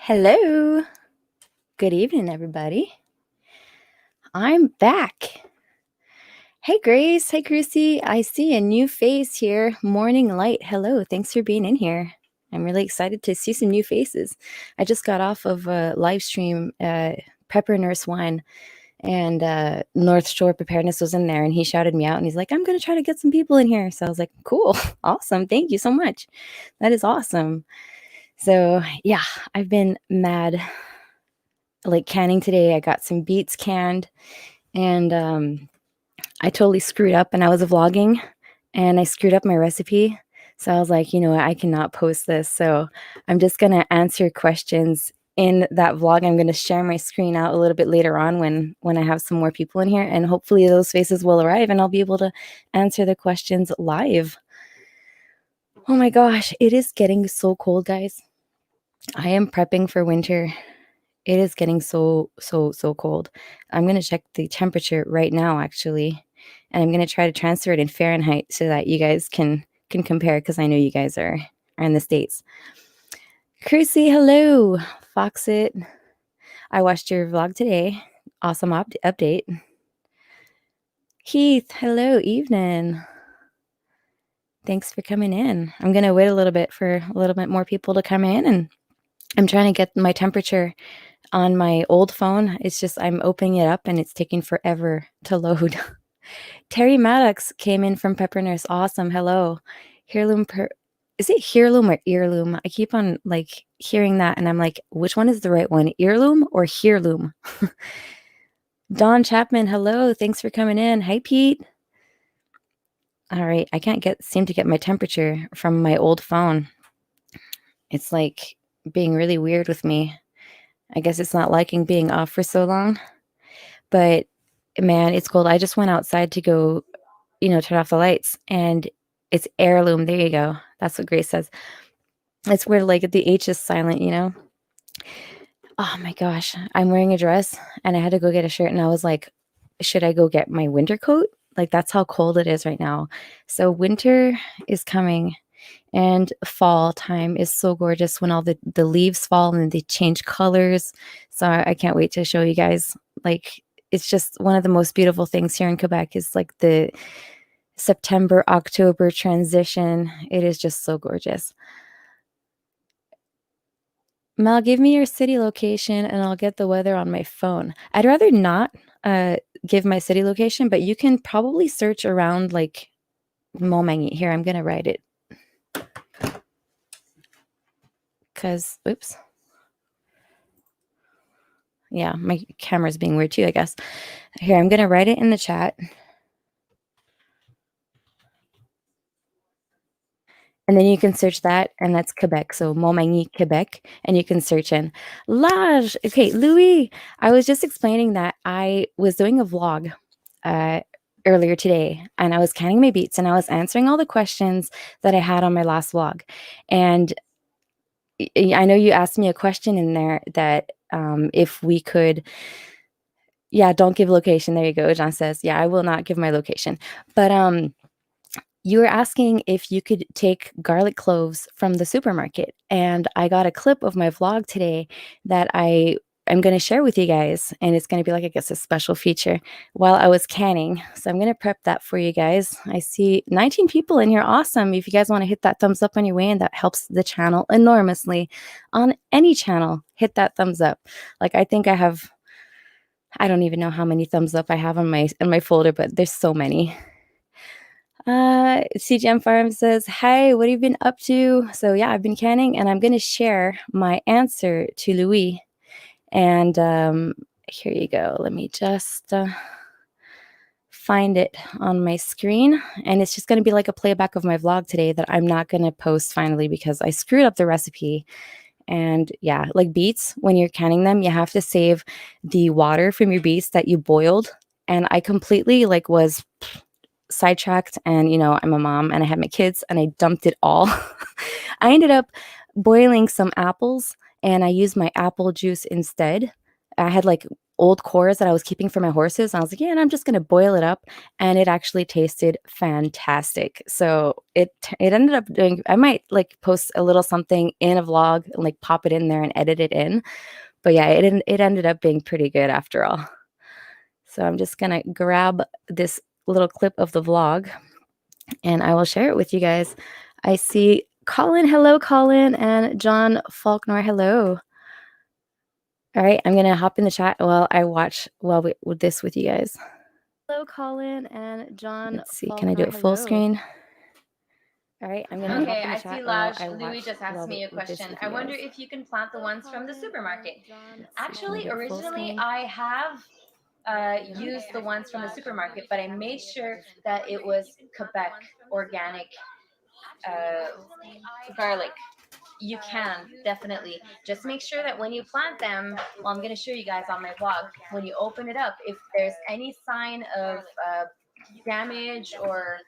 Hello. Good evening, everybody. I'm back. Hey, Grace. Hey, Chrissy. I see a new face here. Morning Light. Hello. Thanks for being in here. I'm really excited to see some new faces. I just got off of a live stream, Pepper Nurse Wine, and North Shore Preparedness was in there, and he shouted me out, and he's like, I'm going to try to get some people in here. So I was like, cool. Awesome. Thank you so much. That is awesome. So, yeah, I've been mad like canning today. I got some beets canned, and I totally screwed up, and I was vlogging and I screwed up my recipe. So I was like, you know what, I cannot post this. So I'm just gonna answer questions in that vlog. I'm gonna share my screen out a little bit later on when I have some more people in here, and hopefully those faces will arrive and I'll be able to answer the questions live. Oh my gosh, it is getting so cold, guys. I am prepping for winter. It is getting so cold. I'm gonna check the temperature right now, actually, and I'm gonna try to transfer it in Fahrenheit so that you guys can compare, because I know you guys are in the States. Chrissy, hello. Foxit, I watched your vlog today. Awesome update. Heath, hello, evening. Thanks for coming in. I'm gonna wait a little bit for a little bit more people to come in, and I'm trying to get my temperature on my old phone. It's just I'm opening it up and it's taking forever to load. Terry Maddox came in from Pepper Nurse. Awesome. Hello. Heirloom is it heirloom or earloom? I keep on like hearing that and I'm like, which one is the right one? Earloom or heirloom? Don Chapman, hello. Thanks for coming in. Hi, Pete. All right. I can't seem to get my temperature from my old phone. It's like being really weird with me. I guess it's not liking being off for so long. But man, it's cold. I just went outside to go, turn off the lights, and it's heirloom. There you go. That's what Grace says. It's where like the H is silent, you know? Oh my gosh. I'm wearing a dress and I had to go get a shirt, and I was like, should I go get my winter coat? Like, that's how cold it is right now. So winter is coming, and fall time is so gorgeous when all the leaves fall and they change colors. So I can't wait to show you guys. Like, it's just one of the most beautiful things here in Quebec is like the September, October transition. It is just so gorgeous. Mel, give me your city location and I'll get the weather on my phone. I'd rather not give my city location, but you can probably search around like Montmagny. Here, I'm going to write it. Because, oops. Yeah, my camera's being weird too, I guess. Here, I'm going to write it in the chat. And then you can search that, and that's Quebec. So Montmagny, Quebec, and you can search in Lage. Okay, Louis, I was just explaining that I was doing a vlog earlier today, and I was canning my beets, and I was answering all the questions that I had on my last vlog. And I know you asked me a question in there that if we could, yeah, don't give location. There you go. John says, yeah, I will not give my location. But you were asking if you could take garlic cloves from the supermarket, and I got a clip of my vlog today that I'm going to share with you guys, and it's going to be like, I guess, a special feature while I was canning. So I'm going to prep that for you guys. I see 19 people in here. Awesome. If you guys want to hit that thumbs up on your way, and that helps the channel enormously. On any channel, hit that thumbs up. Like, I think I don't even know how many thumbs up I have on my folder, but there's so many. CGM Farm says, hey, what have you been up to? So yeah, I've been canning, and I'm going to share my answer to Louis. And here you go. Let me just find it on my screen. And it's just going to be like a playback of my vlog today that I'm not going to post finally because I screwed up the recipe. And yeah, like beets, when you're canning them, you have to save the water from your beets that you boiled. And I completely like was sidetracked, and I'm a mom and I had my kids and I dumped it all. I ended up boiling some apples and I used my apple juice instead. I had like old cores that I was keeping for my horses. I was like, yeah, and I'm just gonna boil it up, and it actually tasted fantastic. So it ended up doing. I might like post a little something in a vlog and like pop it in there and edit it in. But yeah, it ended up being pretty good after all. So I'm just gonna grab this little clip of the vlog and I will share it with you guys. I see Colin, hello, Colin, and John Faulkner, hello. All right, I'm gonna hop in the chat while I watch with this with you guys. Hello, Colin and John. Let's see, can I do it full screen? All right, I'm gonna hop in the chat while I watch. Louis just asked me a question. I wonder if you can plant the ones from the supermarket. Actually, originally I have used the ones from the supermarket, but I made sure that it was Quebec organic garlic. You can definitely just make sure that when you plant them, well, I'm going to show you guys on my vlog, when you open it up, if there's any sign of damage or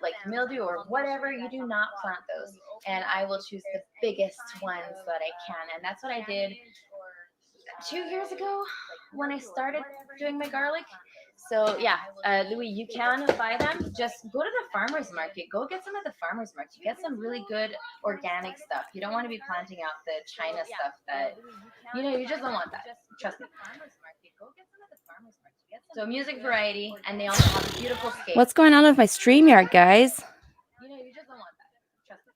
like mildew or whatever, you do not plant those. And I will choose the biggest ones that I can. And that's what I did 2 years ago when I started doing my garlic. So yeah, Louis, you can buy them. Just go to the farmer's market. Go get some at the farmer's market. Get some really good organic stuff. You don't want to be planting out the China stuff that, you just don't want that. Trust me. So music variety, and they also have a beautiful scape. What's going on with my StreamYard, guys? You just don't want that. Trust me.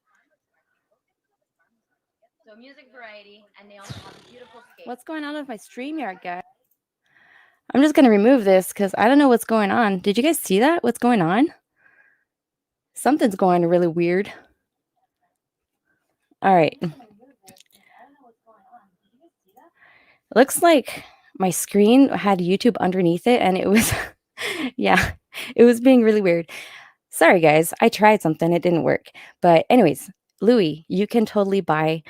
So music variety, and they also have a beautiful scape. What's going on with my StreamYard, guys? I'm just gonna remove this because I don't know what's going on. Did you guys see that? What's going on? Something's going really weird. All right. Looks like my screen had YouTube underneath it and it was, yeah, it was being really weird. Sorry, guys. I tried something. It didn't work. But anyways, Louis, you can totally buy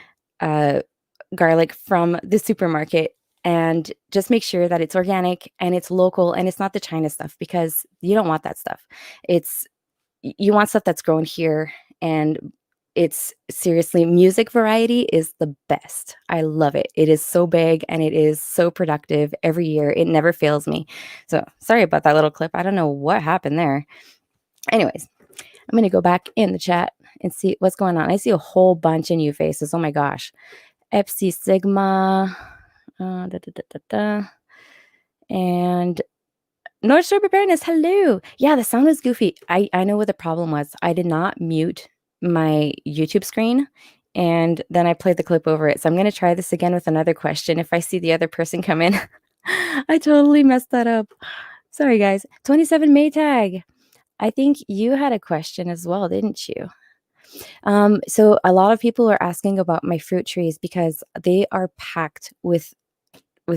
garlic from the supermarket and just make sure that it's organic and it's local and it's not the China stuff because you don't want that stuff. You want stuff that's grown here, and it's seriously, music variety is the best. I love it. It is so big and it is so productive every year. It never fails me. So sorry about that little clip. I don't know what happened there. Anyways, I'm going to go back in the chat and see what's going on. I see a whole bunch of new faces. Oh my gosh. Epsi Sigma. And North Shore Preparedness, hello. Yeah, the sound was goofy. I know what the problem was. I did not mute my YouTube screen, and then I played the clip over it. So I'm going to try this again with another question. If I see the other person come in, I totally messed that up. Sorry, guys. 27 Maytag. I think you had a question as well, didn't you? So a lot of people are asking about my fruit trees because they are packed with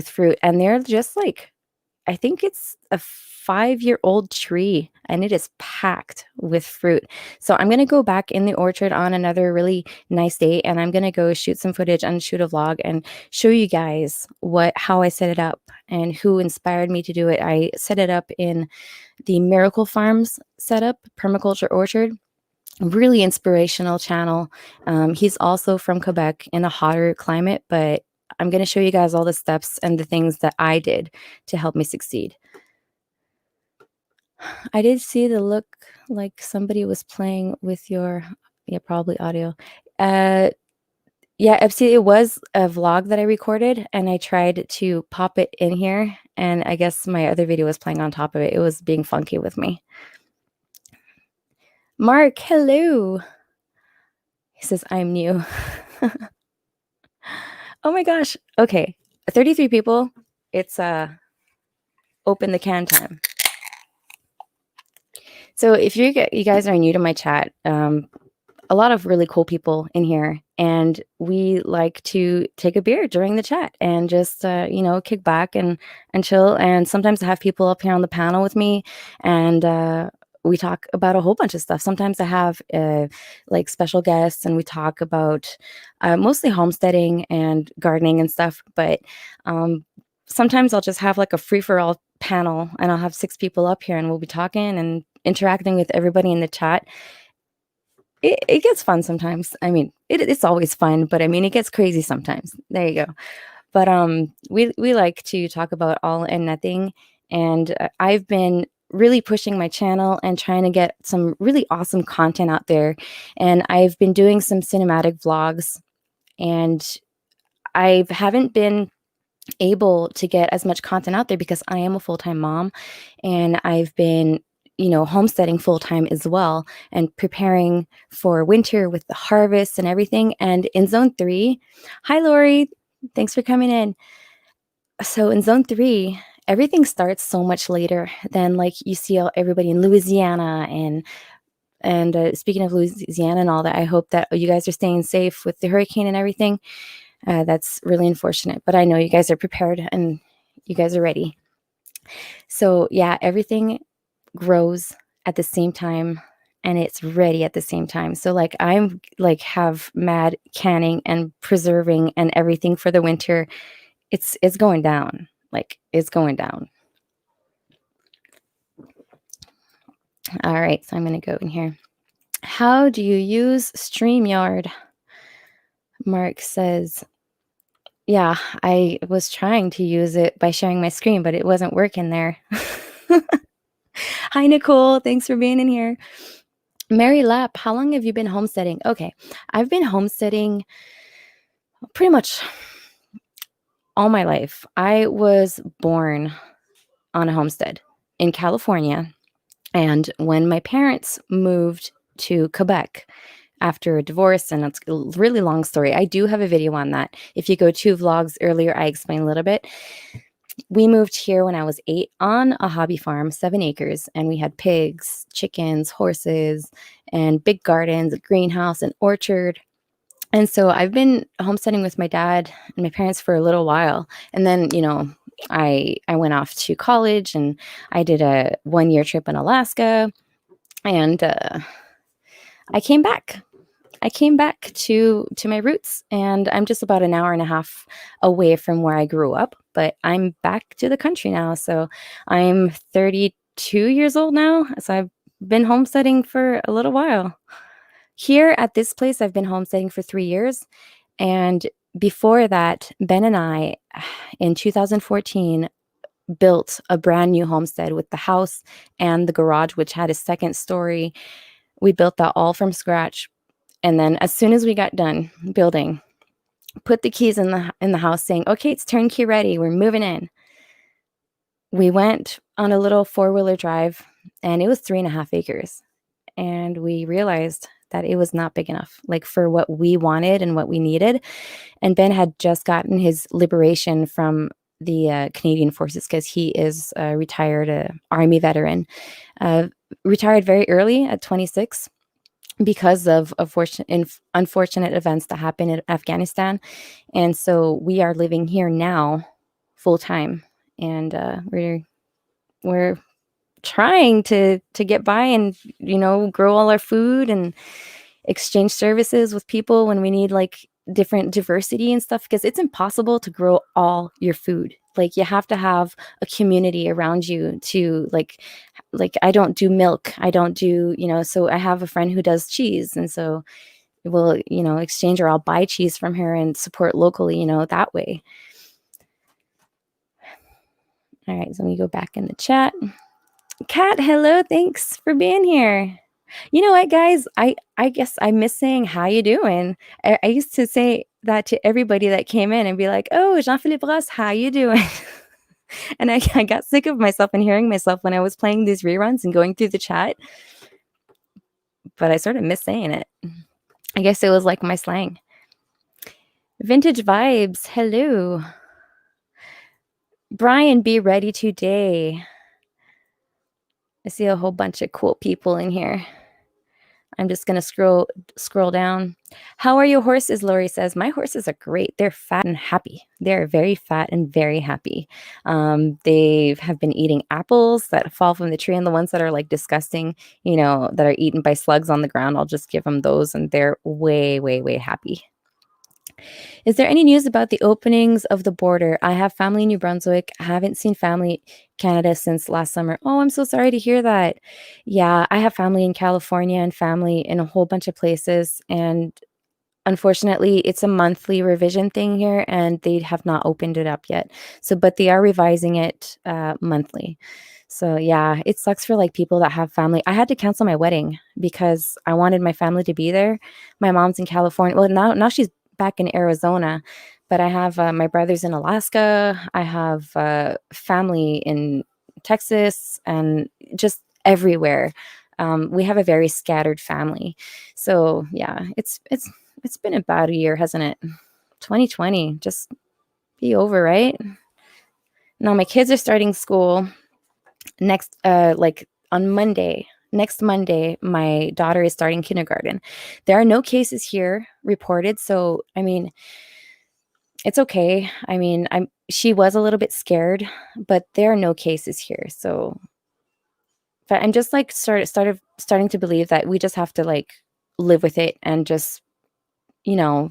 fruit, and they're just like, I think it's a 5-year-old tree and it is packed with fruit. So I'm going to go back in the orchard on another really nice day and I'm going to go shoot some footage and shoot a vlog and show you guys how I set it up and who inspired me to do it. I set it up in the Miracle Farms setup, permaculture orchard. Really inspirational channel. He's also from Quebec in a hotter climate, but I'm going to show you guys all the steps and the things that I did to help me succeed. I did see the look like somebody was playing with your, yeah, probably audio. Yeah, Epsi, it was a vlog that I recorded and I tried to pop it in here and I guess my other video was playing on top of it. It was being funky with me. Mark, hello. He says, I'm new. Oh my gosh. Okay. 33 people. It's open the can time. So if you guys are new to my chat, a lot of really cool people in here, and we like to take a beer during the chat and just kick back and chill. And sometimes I have people up here on the panel with me, and we talk about a whole bunch of stuff. Sometimes I have like special guests, and we talk about mostly homesteading and gardening and stuff. But sometimes I'll just have like a free for all panel, and I'll have 6 people up here, and we'll be talking and interacting with everybody in the chat. It gets fun sometimes. I mean, it's always fun, but I mean, it gets crazy sometimes. There you go. But we like to talk about all and nothing, and I've been really pushing my channel and trying to get some really awesome content out there. And I've been doing some cinematic vlogs, and I haven't been able to get as much content out there because I am a full-time mom, and I've been, homesteading full-time as well, and preparing for winter with the harvest and everything. And in zone 3, hi Lori, thanks for coming in. So in zone 3, everything starts so much later than like you see everybody in Louisiana. And speaking of Louisiana and all that, I hope that you guys are staying safe with the hurricane and everything. That's really unfortunate, but I know you guys are prepared and you guys are ready. So yeah, everything grows at the same time and it's ready at the same time. So like I'm like have mad canning and preserving and everything for the winter. It's going down. Like it's going down. All right, so I'm going to go in here. How do you use StreamYard? Mark says, yeah, I was trying to use it by sharing my screen, but it wasn't working there. Hi, Nicole. Thanks for being in here. Mary Lapp, how long have you been homesteading? Okay, I've been homesteading pretty much all my life. I was born on a homestead in California. And when my parents moved to Quebec after a divorce, and it's a really long story, I do have a video on that. If you go 2 vlogs earlier, I explain a little bit. We moved here when I was 8 on a hobby farm, 7 acres, and we had pigs, chickens, horses, and big gardens, a greenhouse, an orchard. And so I've been homesteading with my dad and my parents for a little while. And then, I went off to college and I did a 1-year trip in Alaska, and I came back. I came back to my roots, and I'm just about an hour and a half away from where I grew up, but I'm back to the country now. So I'm 32 years old now. So I've been homesteading for a little while. Here at this place, I've been homesteading for 3 years. And before that, Ben and I, in 2014, built a brand new homestead with the house and the garage, which had a second story. We built that all from scratch. And then as soon as we got done building, put the keys in the house saying, okay, it's turnkey ready. We're moving in. We went on a little 4-wheeler drive, and it was 3.5 acres. And we realized that it was not big enough, like for what we wanted and what we needed. And Ben had just gotten his liberation from the Canadian Forces because he is a retired Army veteran. Retired very early at 26 because of unfortunate events that happened in Afghanistan. And so we are living here now full time, and we're trying to get by and grow all our food and exchange services with people when we need like different diversity and stuff, because it's impossible to grow all your food. Like you have to have a community around you to like I don't do milk, I don't do, so I have a friend who does cheese, and so we'll exchange, or I'll buy cheese from her and support locally, that way. All right, so let me go back in the chat. Kat, hello, thanks for being here. You know what, guys? I guess I miss saying how you doing. I used to say that to everybody that came in and be like, oh, Jean-Philippe Ross, how you doing? And I got sick of myself and hearing myself when I was playing these reruns and going through the chat. But I sort of miss saying it. I guess it was like my slang. Vintage Vibes, hello. Brian, be ready today. I see a whole bunch of cool people in here. I'm just going to scroll down. How are your horses? Lori says, my horses are great. They're fat and happy. They're very fat and very happy. They have been eating apples that fall from the tree, and the ones that are like disgusting, that are eaten by slugs on the ground, I'll just give them those, and they're way, way, way happy. Is there any news about the openings of the border? I have family in New Brunswick. I haven't seen family Canada since last summer. Oh, I'm so sorry to hear that. Yeah, I have family in California and family in a whole bunch of places. And unfortunately, it's a monthly revision thing here, and they have not opened it up yet. So, but they are revising it monthly. So, yeah, it sucks for like people that have family. I had to cancel my wedding because I wanted my family to be there. My mom's in California. Well, now she's back in Arizona, but I have my brothers in Alaska. I have family in Texas and just everywhere. We have a very scattered family. So, yeah, it's been a bad year, hasn't it? 2020, just be over, right? Now my kids are starting school next like on Monday. Next Monday, my daughter is starting kindergarten. There are no cases here reported, so I mean, it's okay. I mean, she was a little bit scared, but there are no cases here. So, but I'm just like starting to believe that we just have to like live with it and just you know,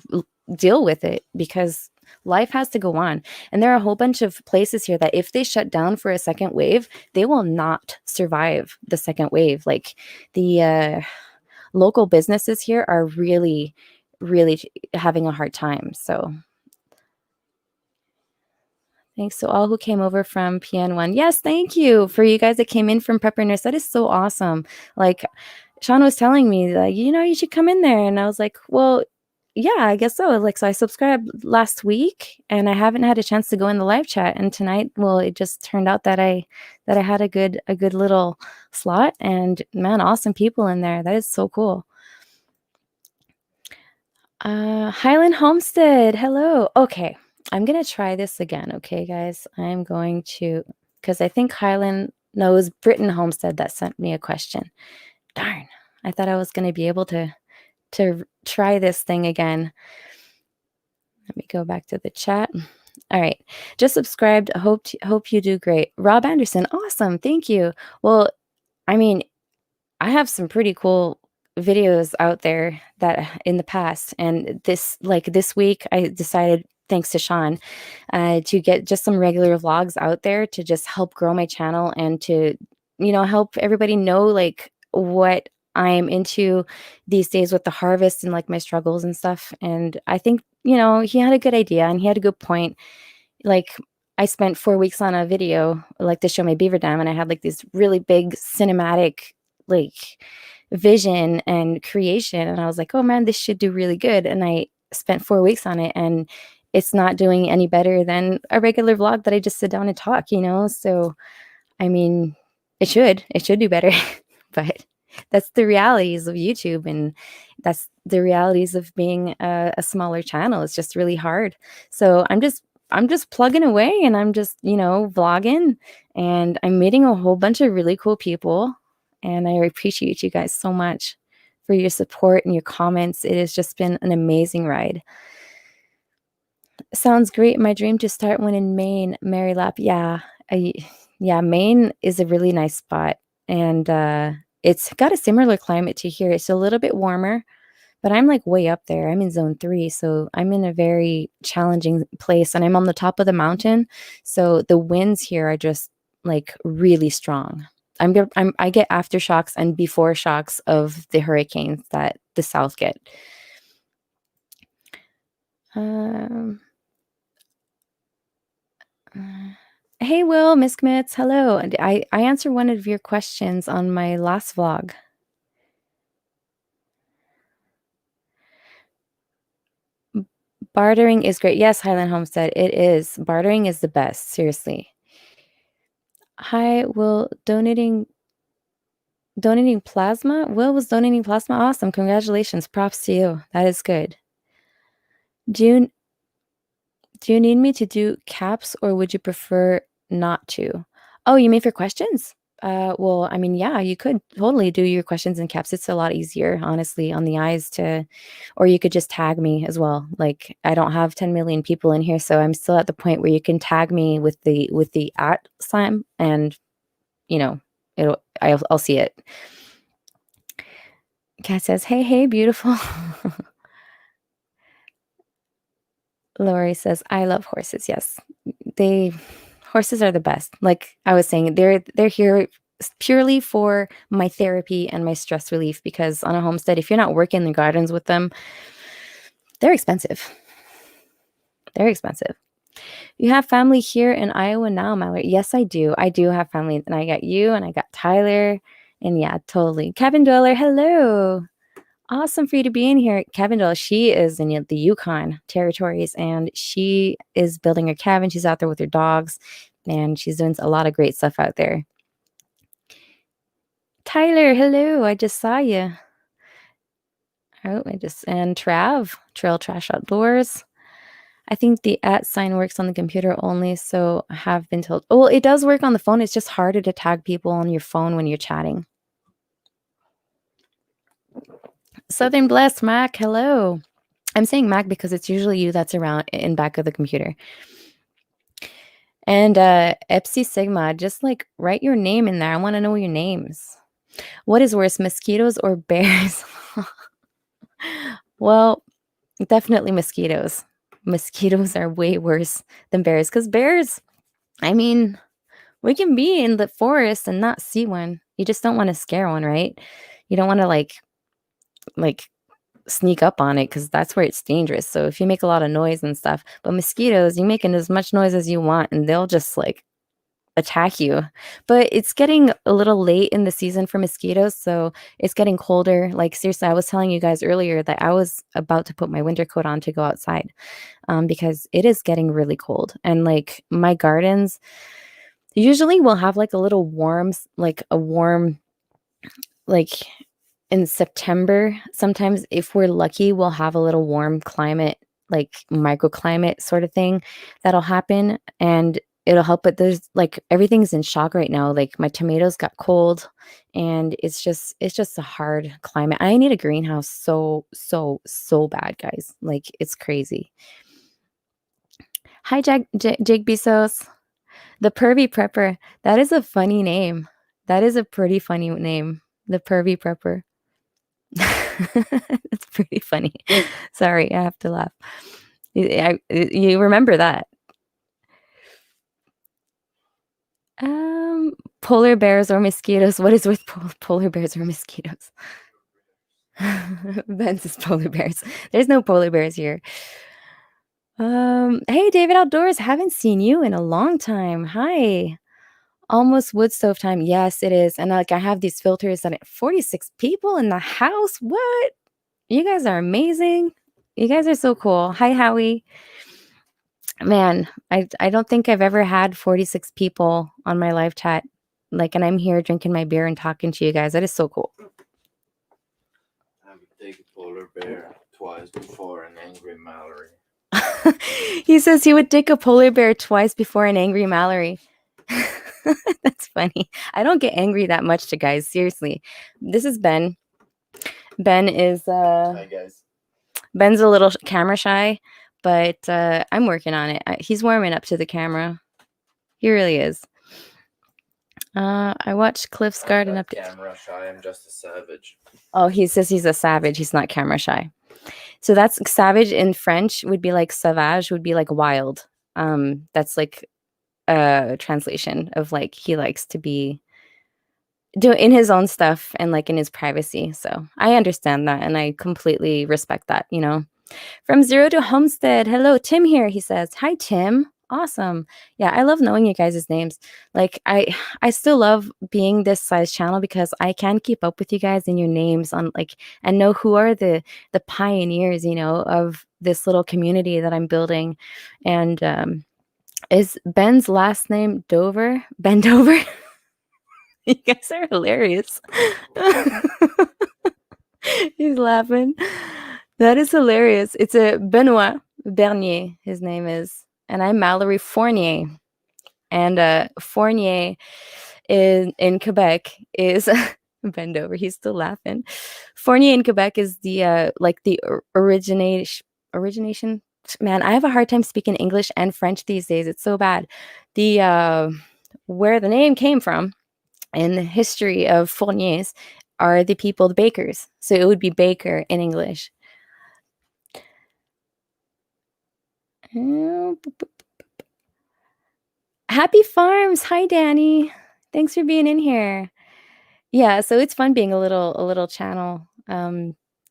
deal with it because life has to go on. And there are a whole bunch of places here that if they shut down for a second wave, they will not survive the second wave. Like the local businesses here are really, really having a hard time. So thanks to all who came over from PN1. Yes, thank you for you guys that came in from Prepper Nurse. That is so awesome. Like Sean was telling me, like, you should come in there. And I was like, well, yeah, I guess so. Like, so I subscribed last week and I haven't had a chance to go in the live chat. And tonight, well, it just turned out that I had a good little slot and man, awesome people in there. That is so cool. Highland Homestead, hello. Okay, I'm gonna try this again. Okay, guys, I'm going to because I think Highland knows Britton Homestead that sent me a question. Darn, I thought I was gonna be able to try this thing again. Let me go back to the chat. All right, just subscribed. Hope you do great. Rob Anderson, awesome, thank you. Well, I mean, I have some pretty cool videos out there that in the past, and this week I decided, thanks to Sean, to get just some regular vlogs out there to just help grow my channel and to help everybody know like what I'm into these days with the harvest and like my struggles and stuff. And I think he had a good idea and he had a good point. Like I spent 4 weeks on a video like to show my beaver dam, and I had like these really big cinematic like vision and creation, and I was like, oh man, this should do really good. And I spent 4 weeks on it, and it's not doing any better than a regular vlog that I just sit down and talk. So I mean, it should do better. But that's the realities of YouTube, and that's the realities of being a smaller channel. It's just really hard. So I'm just plugging away, and I'm just vlogging, and I'm meeting a whole bunch of really cool people, and I appreciate you guys so much for your support and your comments. It has just been an amazing ride. Sounds great. My dream to start one in Maine, Mary Lap. Yeah, Maine is a really nice spot, and it's got a similar climate to here. It's a little bit warmer, but I'm like way up there. I'm in zone 3, so I'm in a very challenging place, and I'm on the top of the mountain. So the winds here are just like really strong. I get aftershocks and before shocks of the hurricanes that the South get. Um, Hey, Will, Miss Kmitz, hello. And I answered one of your questions on my last vlog. Bartering is great. Yes, Highland Homestead, it is. Bartering is the best, seriously. Hi, Will, donating plasma? Will was donating plasma. Awesome. Congratulations. Props to you. That is good. Do you need me to do caps, or would you prefer not to? Oh, you mean for questions? Well, I mean, yeah, you could totally do your questions in caps. It's a lot easier, honestly, on the eyes or you could just tag me as well. Like I don't have 10 million people in here, so I'm still at the point where you can tag me with the at sign, and you know, I'll see it. Cat says, "Hey, hey, beautiful." Lori says, "I love horses." Yes, horses are the best. Like I was saying, they're here purely for my therapy and my stress relief, because on a homestead, if you're not working in the gardens with them, They're expensive. They're expensive. You have family here in Iowa now, Mallory? Yes, I do. I do have family, and I got you, and I got Tyler, and yeah, totally. Kevin Dweller, hello. Awesome for you to be in here. Kevin Dweller, she is in the Yukon territories, and she is building her cabin. She's out there with her dogs, and she's doing a lot of great stuff out there. Tyler, hello. I just saw you. Oh, and Trail Trash Outdoors. I think the @ sign works on the computer only, so I have been told. Well, it does work on the phone. It's just harder to tag people on your phone when you're chatting. Southern Blessed Mac, hello. I'm saying Mac because it's usually you that's around in back of the computer. And Epsi Sigma, just like write your name in there. I want to know your names. What is worse, mosquitoes or bears? Well, definitely mosquitoes. Mosquitoes are way worse than bears because bears, I mean, we can be in the forest and not see one. You just don't want to scare one, right? You don't want to like sneak up on it because that's where it's dangerous. So if you make a lot of noise and stuff, but mosquitoes, you making as much noise as you want and they'll just like attack you. But it's getting a little late in the season for mosquitoes, so it's getting colder. Like seriously, I was telling you guys earlier that I was about to put my winter coat on to go outside because it is getting really cold. And like my gardens usually will have like a little warm, like a warm, like in September. Sometimes if we're lucky, we'll have a little warm climate, like microclimate sort of thing that'll happen and it'll help. But there's like everything's in shock right now. Like my tomatoes got cold and it's just a hard climate. I need a greenhouse so bad, guys. Like it's crazy. Hi, Jake Bezos. The Pervy Prepper. That is a funny name. That is a pretty funny name. The Pervy Prepper. It's pretty funny. Sorry, I have to laugh. You remember that. Polar bears or mosquitoes? What is with polar bears or mosquitoes? Ben's is polar bears. There's no polar bears here. Hey, David Outdoors. Haven't seen you in a long time. Hi. Almost wood stove time. Yes, it is. And like I have these filters that 46 people in the house. What? You guys are amazing. You guys are so cool. Hi, Howie. Man, I don't think I've ever had 46 people on my live chat. Like, and I'm here drinking my beer and talking to you guys. That is so cool. I would take a polar bear twice before an angry Mallory. He says he would take a polar bear twice before an angry Mallory. That's funny. I don't get angry that much to guys. Seriously. This is Ben. Ben is Hi, guys. Ben's a little camera shy, but I'm working on it. He's warming up to the camera. He really is. I watched Cliff's Garden I'm not update. camera shy. I'm just a savage. Oh, he says he's a savage. He's not camera shy. So that's savage in French would be like sauvage would be like wild. That's like a translation of like he likes to be doing in his own stuff and like in his privacy. So I understand that and I completely respect that, you know. From Zero to Homestead. Hello, Tim here. He says, "Hi, Tim. Awesome. Yeah, I love knowing you guys' names. Like I still love being this size channel because I can keep up with you guys and your names on like and know who are the pioneers, you know, of this little community that I'm building. And is Ben's last name Dover? Ben Dover? You guys are hilarious. He's laughing. That is hilarious. It's a Benoit Bernier, his name is. And I'm Mallory Fournier. And Fournier in Quebec is bend over. He's still laughing. Fournier in Quebec is the like the origination. Man, I have a hard time speaking English and French these days. It's so bad. The where the name came from in the history of Fourniers are the people, the bakers. So it would be baker in English. Happy Farms. Hi, Danny. Thanks for being in here. Yeah, so it's fun being a little channel.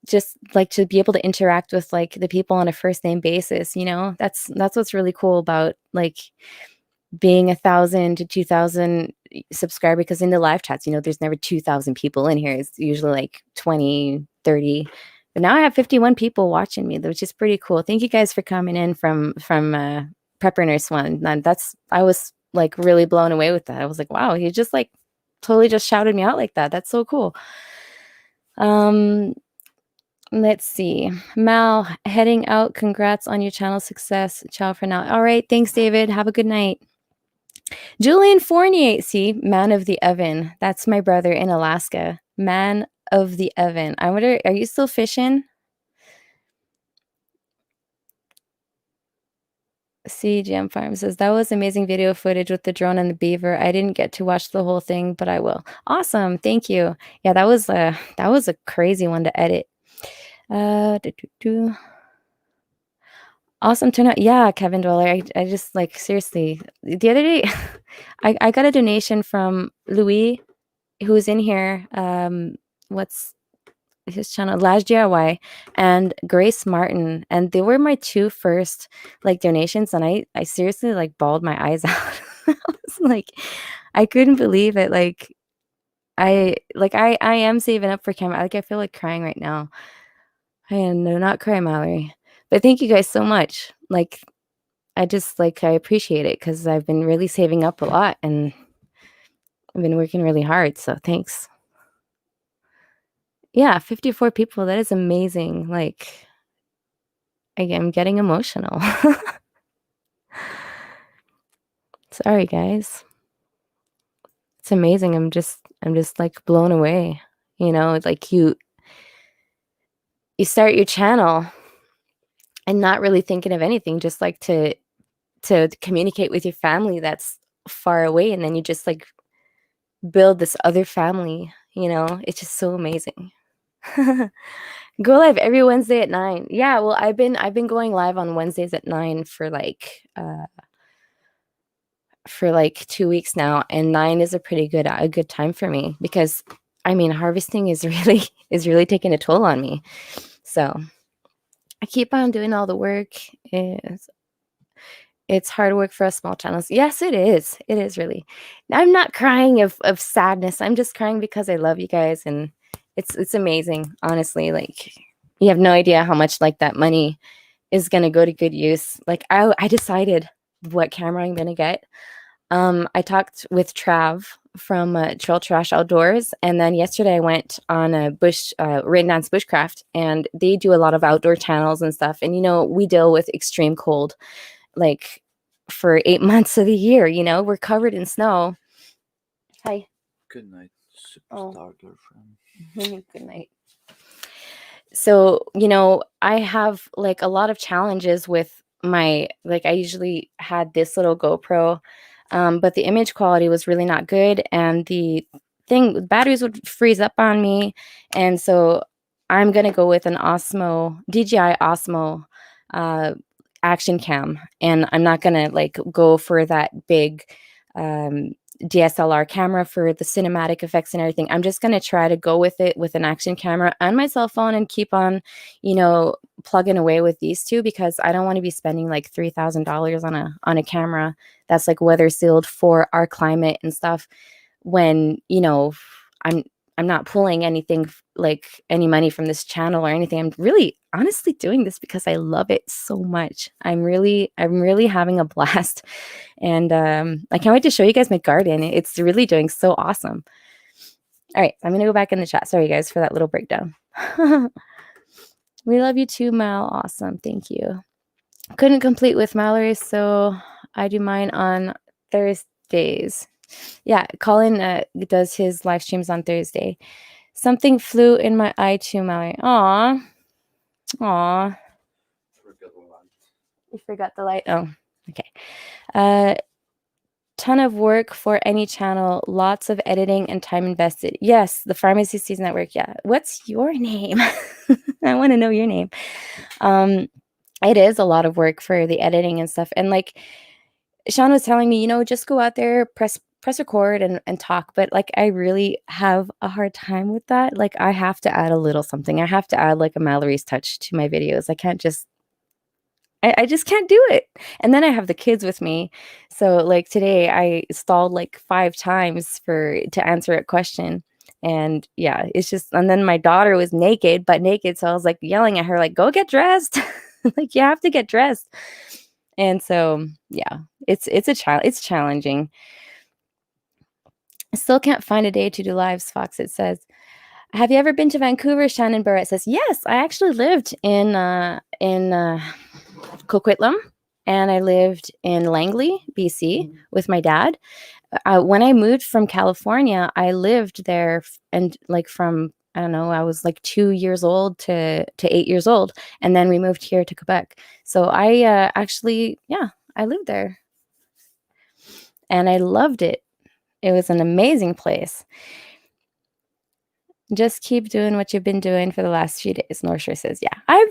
just like to be able to interact with like the people on a first name basis, you know, that's what's really cool about like being 1,000 to 2,000 subscriber, because in the live chats, you know, there's never 2,000 people in here. It's usually like 20, 30. But now I have 51 people watching me, which is pretty cool. Thank you guys for coming in from Prepper Nurse One. And I was like really blown away with that. I was like, wow, he just like totally just shouted me out like that. That's so cool. Let's see. Mal, heading out. Congrats on your channel success. Ciao for now. All right. Thanks, David. Have a good night. Julian Fournier, see, Man of the Oven. That's my brother in Alaska. Man of the Oven. I wonder, are you still fishing? CGM Farm says, that was amazing video footage with the drone and the beaver. I didn't get to watch the whole thing, but I will. Awesome. Thank you. Yeah, that was a crazy one to edit. Awesome turnout. Yeah, Kevin Dweller. I just like seriously the other day I got a donation from Louis, who's in here. What's his channel? Laj DIY and Grace Martin. And they were my two first like donations. And I seriously like bawled my eyes out. I was like, I couldn't believe it. Like I am saving up for camera. Like I feel like crying right now. No, not cry, Mallory. But thank you guys so much. Like, I just like I appreciate it because I've been really saving up a lot and I've been working really hard. So thanks. Yeah, 54 people. That is amazing. Like, I'm getting emotional. Sorry, guys. It's amazing. I'm just like blown away. You know, like you start your channel and not really thinking of anything, just like to communicate with your family that's far away, and then you just like build this other family, you know. It's just so amazing. Go live every Wednesday at 9. Yeah, well, I've been going live on Wednesdays at 9 for like 2 weeks now, and 9 is a good time for me because I mean harvesting is really taking a toll on me. So I keep on doing all the work. It's hard work for us small channels. Yes, it is. It is really. I'm not crying of sadness. I'm just crying because I love you guys, and it's amazing. Honestly, like you have no idea how much like that money is gonna go to good use. Like I decided what camera I'm gonna get. I talked with Trav from Trail Trash Outdoors, and then yesterday I went on a Rain Dance Bushcraft, and they do a lot of outdoor channels and stuff. And you know, we deal with extreme cold, like for 8 months of the year. You know, we're covered in snow. Hi. Good night, superstar girlfriend. Good night. So, you know, I have like a lot of challenges with my, like I usually had this little GoPro, but the image quality was really not good, and the batteries would freeze up on me. And so I'm going to go with an DJI Osmo action cam, and I'm not going to like go for that big DSLR camera for the cinematic effects and everything. I'm just going to try to go with it with an action camera and my cell phone and keep on, you know, plugging away with these two, because I don't want to be spending like $3,000 on a camera that's like weather sealed for our climate and stuff, when, you know, I'm not pulling anything like any money from this channel or anything. I'm really honestly doing this because I love it so much. I'm really having a blast. And I can't wait to show you guys my garden. It's really doing so awesome. All right, I'm going to go back in the chat. Sorry, guys, for that little breakdown. We love you too, Mal. Awesome. Thank you. Couldn't complete with Mallory, so I do mine on Thursdays. Yeah, Colin does his live streams on Thursday. Something flew in my eye too, Mallory. Aw. You forgot the light. Oh, okay. Ton of work for any channel. Lots of editing and time invested. Yes, the Pharmacy Season Network. Yeah. What's your name? I want to know your name. It is a lot of work for the editing and stuff. And like Sean was telling me, you know, just go out there, press press record and talk, but like I really have a hard time with that. Like I have to add a little something. I have to add like a Mallory's touch to my videos. I can't just I just can't do it. And then I have the kids with me. So like today I stalled like 5 times to answer a question. And yeah, it's just and then my daughter was naked, but naked. So I was like yelling at her, like, go get dressed. Like you have to get dressed. And so yeah, it's challenging. I still can't find a day to do lives, Fox. It says, have you ever been to Vancouver? Shannon Barrett says, yes, I actually lived in Coquitlam, and I lived in Langley, BC, with my dad. When I moved from California, I lived there, and like from I don't know, I was like 2 years old to 8 years old, and then we moved here to Quebec. So I actually, yeah, I lived there, and I loved it. It was an amazing place. Just keep doing what you've been doing for the last few days. North Shore says, yeah, I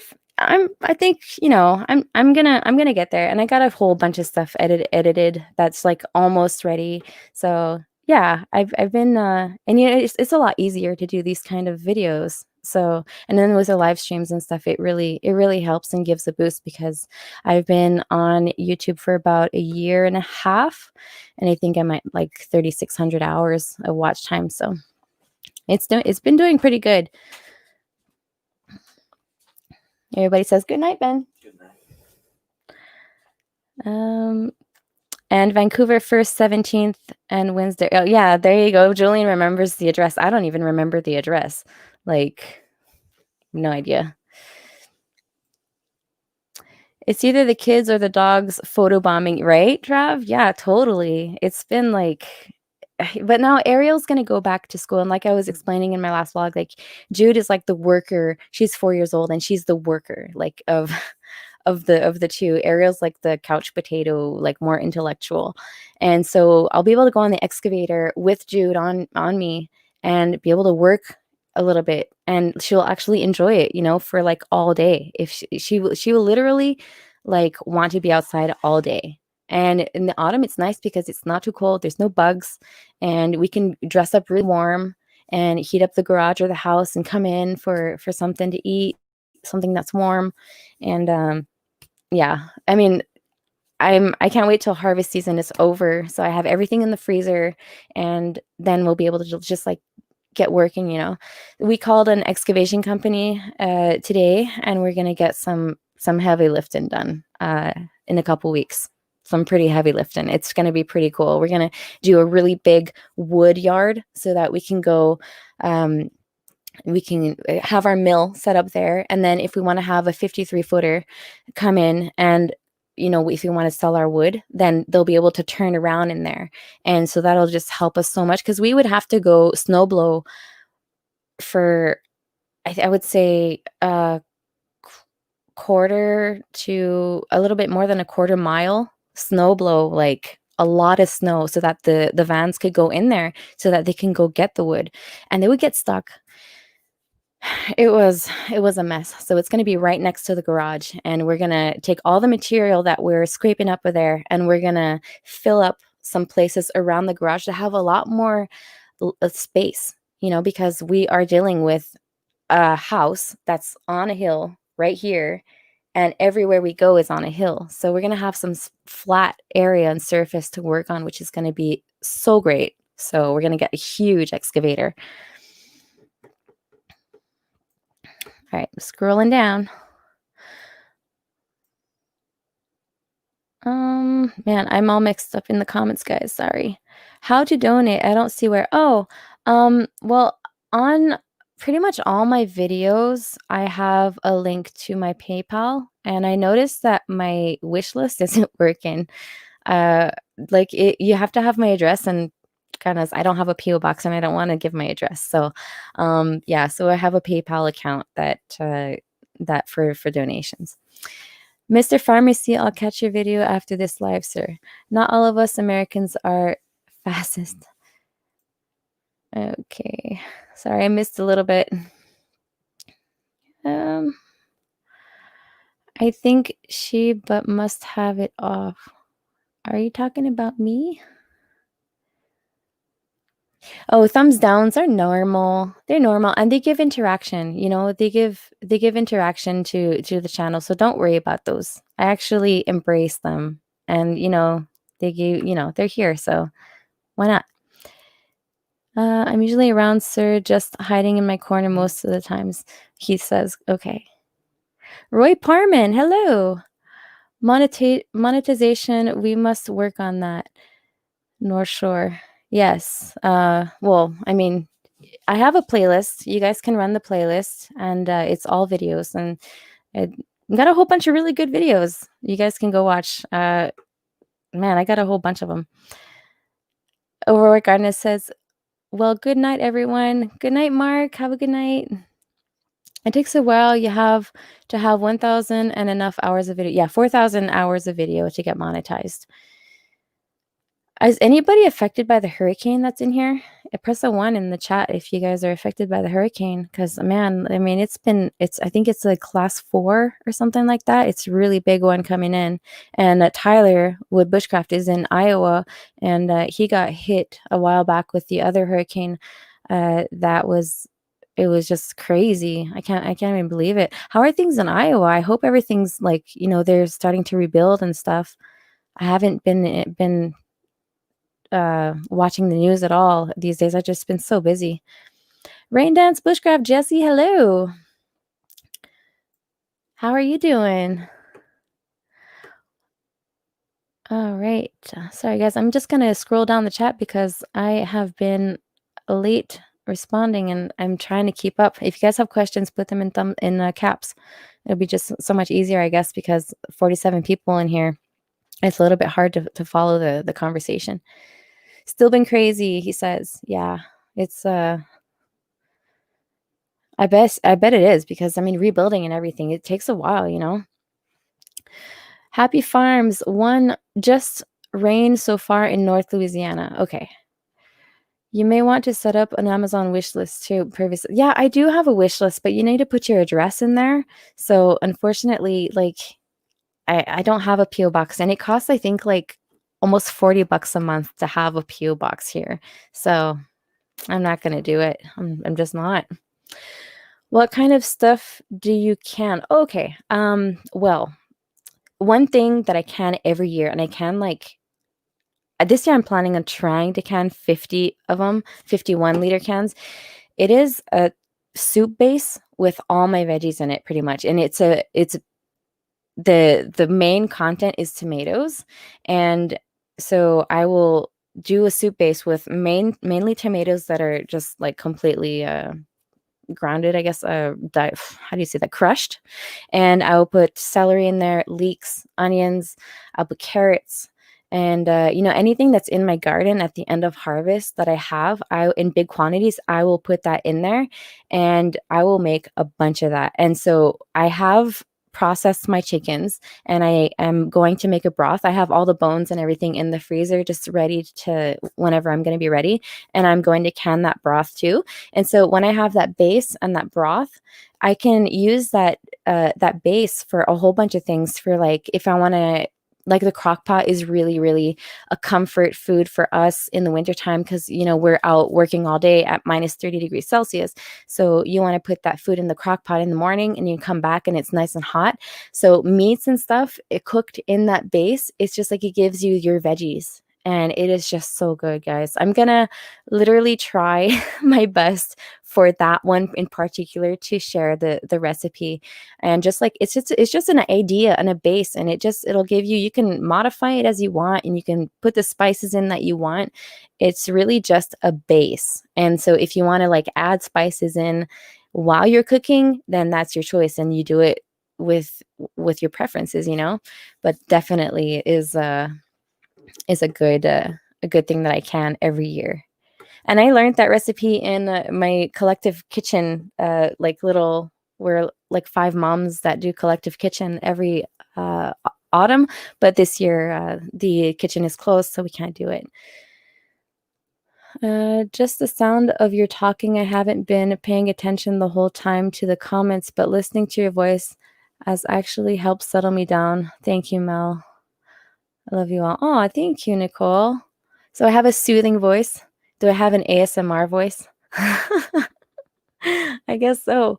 think, I'm gonna get there. And I got a whole bunch of stuff edited that's like almost ready. So yeah, I've been, and it's a lot easier to do these kind of videos. So, and then with the live streams and stuff, it really helps and gives a boost because I've been on YouTube for about a year and a half, and I think I'm at like 3,600 hours of watch time. So it's been doing pretty good. Everybody says good night, Ben. Good night. And Vancouver 1st, 17th, and Wednesday. Oh yeah, there you go. Julian remembers the address. I don't even remember the address. Like, no idea. It's either the kids or the dogs photobombing, right, Trav? Yeah, totally. It's been like, but now Ariel's going to go back to school. And like I was explaining in my last vlog, like Jude is like the worker. She's 4 years old and she's the worker, like of the two. Ariel's like the couch potato, like more intellectual. And so I'll be able to go on the excavator with Jude on me and be able to work a little bit, and she'll actually enjoy it, for like all day. If she will literally like want to be outside all day. And in the autumn it's nice because it's not too cold, there's no bugs, and we can dress up really warm and heat up the garage or the house and come in for something to eat, something that's warm. And yeah, I mean, I can't wait till harvest season is over, so I have everything in the freezer, and then we'll be able to just like get working. We called an excavation company today, and we're gonna get some heavy lifting done in a couple weeks. Some pretty heavy lifting. It's gonna be pretty cool. We're gonna do a really big wood yard so that we can go. We can have our mill set up there, and then if we want to have a 53-footer come in, and if we want to sell our wood, then they'll be able to turn around in there. And so that'll just help us so much, because we would have to go snow blow for I would say a quarter to a little bit more than a quarter mile snow blow, like a lot of snow, so that the vans could go in there so that they can go get the wood, and they would get stuck. It was a mess. So it's going to be right next to the garage, and we're going to take all the material that we're scraping up of there, and we're going to fill up some places around the garage to have a lot more space, because we are dealing with a house that's on a hill right here, and everywhere we go is on a hill. So we're going to have some flat area and surface to work on, which is going to be so great. So we're going to get a huge excavator. All right, scrolling down. Man, I'm all mixed up in the comments, guys. Sorry. How to donate? I don't see where. Oh, well, on pretty much all my videos, I have a link to my PayPal, and I noticed that my wish list isn't working. Like you have to have my address, and kind of, I don't have a PO box, and I don't want to give my address. So, yeah, so I have a PayPal account that for donations. Mr. Pharmacy, I'll catch your video after this live, sir. Not all of us Americans are fascist. Okay. Sorry, I missed a little bit. I think but must have it off. Are you talking about me? Oh, thumbs downs are normal. They're normal, and they give interaction. You know, they give interaction to the channel. So don't worry about those. I actually embrace them, and they give. They're here. So why not? I'm usually around, sir, just hiding in my corner most of the times. He says, okay. Roy Parman, hello. Monetization, we must work on that. North Shore. Yes. Well, I mean, I have a playlist. You guys can run the playlist, and it's all videos. And I got a whole bunch of really good videos. You guys can go watch. Man, I got a whole bunch of them. Overwork Gardner says, well, good night, everyone. Good night, Mark. Have a good night. It takes a while. You have to have 1,000 and enough hours of video. Yeah, 4,000 hours of video to get monetized. Is anybody affected by the hurricane that's in here? Press a 1 in the chat if you guys are affected by the hurricane. Because, man, I mean, I think it's like class 4 or something like that. It's a really big one coming in. And Tyler Wood Bushcraft is in Iowa, and he got hit a while back with the other hurricane. It was just crazy. I can't even believe it. How are things in Iowa? I hope everything's like, they're starting to rebuild and stuff. I haven't been watching the news at all these days. I've just been so busy. Rain Dance Bushcraft Jesse, hello. How are you doing? All right. Sorry, guys. I'm just going to scroll down the chat because I have been late responding and I'm trying to keep up. If you guys have questions, put them in caps. It'll be just so much easier, I guess, because 47 people in here. It's a little bit hard to follow the conversation. Still been crazy, he says. Yeah, it's I bet it is because I mean rebuilding and everything, it takes a while. Happy Farms, one just rain so far in North Louisiana. Okay. You may want to set up an Amazon wish list too. Yeah, I do have a wish list, but you need to put your address in there. So unfortunately, like I don't have a PO box, and it costs I think like almost $40 a month to have a PO box here. So I'm not gonna do it. I'm just not. What kind of stuff do you can? Okay. Well, one thing that I can every year, and I can like this year I'm planning on trying to can 50 of them, 51-liter cans. It is a soup base with all my veggies in it pretty much. And it's the main content is tomatoes. And so I will do a soup base with mainly tomatoes that are just like completely grounded, I guess, how do you say that, crushed. And I will put celery in there, leeks, onions, I'll put carrots, and anything that's in my garden at the end of harvest that I have, in big quantities, I will put that in there, and I will make a bunch of that. And so I have processed my chickens, and I am going to make a broth. I have all the bones and everything in the freezer just ready to whenever I'm going to be ready, and I'm going to can that broth too. And so when I have that base and that broth, I can use that base for a whole bunch of things. For like if I want to, like the crock pot is really, really a comfort food for us in the wintertime because, we're out working all day at minus 30 degrees Celsius. So you want to put that food in the crock pot in the morning and you come back and it's nice and hot. So meats and stuff, it cooked in that base, it's just like it gives you your veggies. And it is just so good, guys. I'm going to literally try my best for that one in particular to share the recipe. And just like it's just an idea and a base, and it'll give you can modify it as you want, and you can put the spices in that you want. It's really just a base. And so if you want to like add spices in while you're cooking, then that's your choice, and you do it with your preferences, but definitely is a good thing that I can every year. And I learned that recipe in my collective kitchen, we're like 5 moms that do collective kitchen every autumn. But this year, the kitchen is closed, so we can't do it. Just the sound of your talking. I haven't been paying attention the whole time to the comments, but listening to your voice has actually helped settle me down. Thank you, Mel. I love you all. Oh, thank you, Nicole. So I have a soothing voice. Do I have an ASMR voice? I guess so.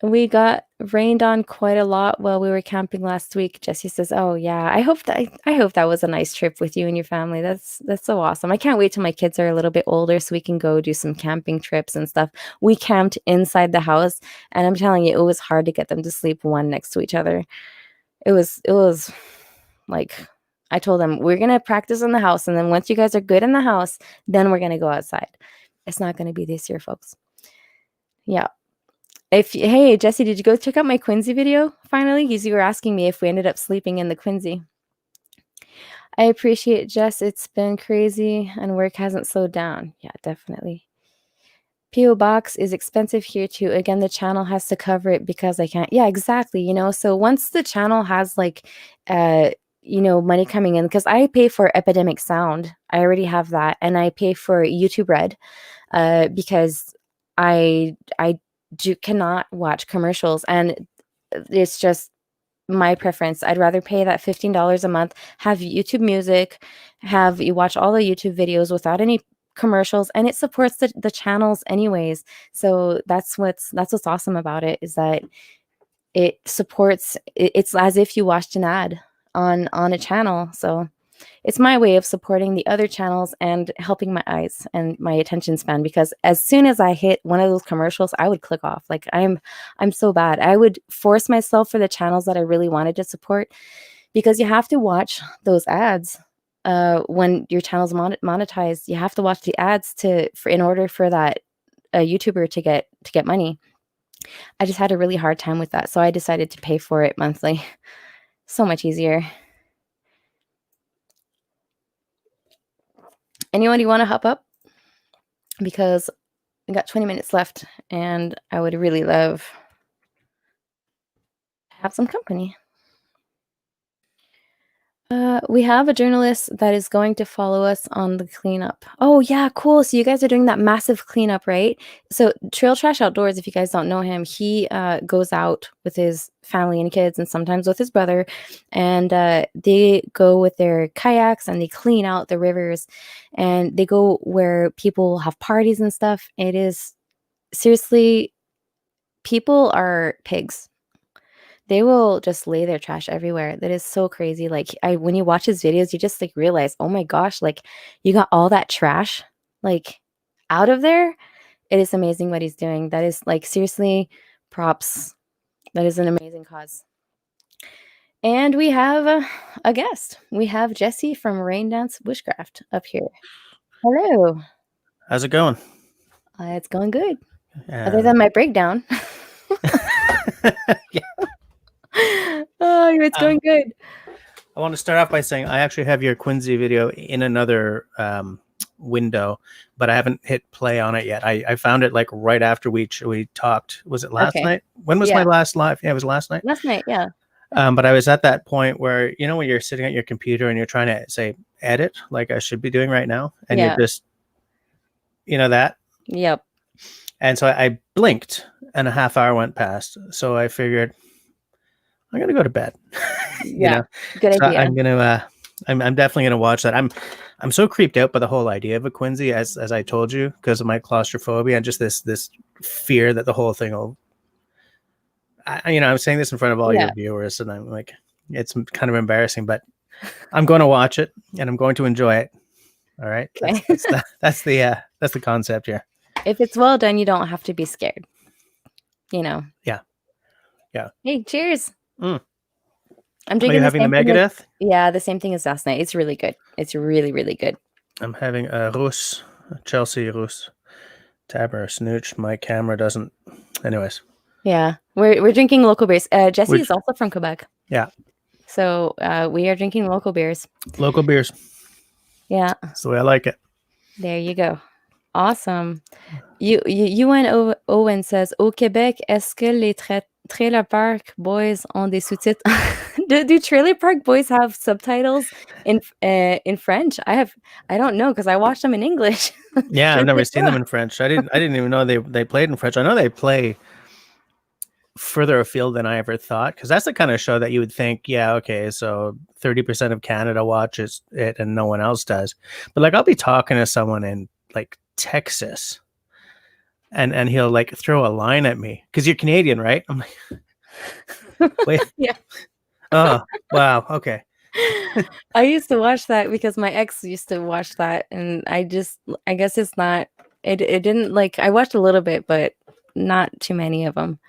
We got rained on quite a lot while we were camping last week. Jesse says, "Oh yeah, I hope that was a nice trip with you and your family. That's so awesome. I can't wait till my kids are a little bit older so we can go do some camping trips and stuff." We camped inside the house, and I'm telling you, it was hard to get them to sleep one next to each other. It was like I told them, "We're gonna practice in the house, and then once you guys are good in the house, then we're gonna go outside." It's not gonna be this year, folks. Yeah. Hey, Jesse, did you go check out my Quincy video finally? Because you were asking me if we ended up sleeping in the Quincy. I appreciate Jess. It's been crazy and work hasn't slowed down. Yeah, definitely. PO Box is expensive here too. Again, the channel has to cover it because I can't. Yeah, exactly. So once the channel has like, money coming in, because I pay for Epidemic Sound. I already have that, and I pay for YouTube Red, because I cannot watch commercials, and it's just my preference. I'd rather pay that $15 a month, have YouTube Music, have you watch all the YouTube videos without any commercials, and it supports the channels anyways. So that's what's awesome about it, is that it supports it's as if you watched an ad on a channel. So it's my way of supporting the other channels and helping my eyes and my attention span, because as soon as I hit one of those commercials, I would click off. Like I'm so bad. I would force myself for the channels that I really wanted to support, because you have to watch those ads when your channel's monetized. You have to watch the ads in order for that YouTuber to get money. I just had a really hard time with that, so I decided to pay for it monthly. So much easier. Anybody want to hop up? Because we got 20 minutes left, and I would really love to have some company. We have a journalist that is going to follow us on the cleanup. Oh, yeah, cool. So you guys are doing that massive cleanup, right? So Trail Trash Outdoors, if you guys don't know him, he goes out with his family and kids, and sometimes with his brother, and they go with their kayaks and they clean out the rivers, and they go where people have parties and stuff. It is seriously, people are pigs. They will just lay their trash everywhere. That is so crazy. Like when you watch his videos, you just like realize, oh my gosh, like you got all that trash like out of there. It is amazing what he's doing. That is like seriously props. That is an amazing cause. And we have a guest. We have Jesse from Rain Dance Bushcraft up here. Hello. How's it going? It's going good. Other than my breakdown. Yeah. Oh, it's going good. I want to start off by saying I actually have your Quincy video in another window, but I haven't hit play on it yet. I found it like right after we talked. Was it last night? When was my last live? Yeah, it was last night. Last night, yeah. But I was at that point where, when you're sitting at your computer and you're trying to say edit, like I should be doing right now, and you're just, that. Yep. And so I blinked and a half hour went past. So I figured I'm going to go to bed. Yeah. Good idea. I'm going to, I'm definitely going to watch that. I'm so creeped out by the whole idea of a Quincy, as I told you, because of my claustrophobia and just this fear that the whole thing will, I'm saying this in front of all your viewers, and I'm like, it's kind of embarrassing, but I'm going to watch it and I'm going to enjoy it. All right. Okay. That's the concept here. If it's well done, you don't have to be scared. Yeah. Hey, cheers. I'm drinking. Are you having the Megadeth? The same thing as last night. It's really good. It's really, really good. I'm having a Chelsea Rus Taber Snooch. My camera doesn't. Anyways. Yeah, we're drinking local beers. Jesse is also from Quebec. Yeah. So we are drinking local beers. Local beers. Yeah. That's the way I like it. There you go. Awesome. UN Owen says, au Québec, est-ce que les Trailer Park Boys ont des sous-titres? do Trailer Park Boys have subtitles in French? I don't know, because I watched them in English. Yeah, I've never seen them in French. I didn't even know they played in French. I know they play further afield than I ever thought, because that's the kind of show that you would think, yeah, okay, so 30% of Canada watches it and no one else does. But like I'll be talking to someone in like Texas and he'll like throw a line at me because you're Canadian, right? I'm like, wait, Yeah. oh wow, okay. I used to watch that because my ex used to watch that, and I guess it's not. It didn't like. I watched a little bit, but not too many of them.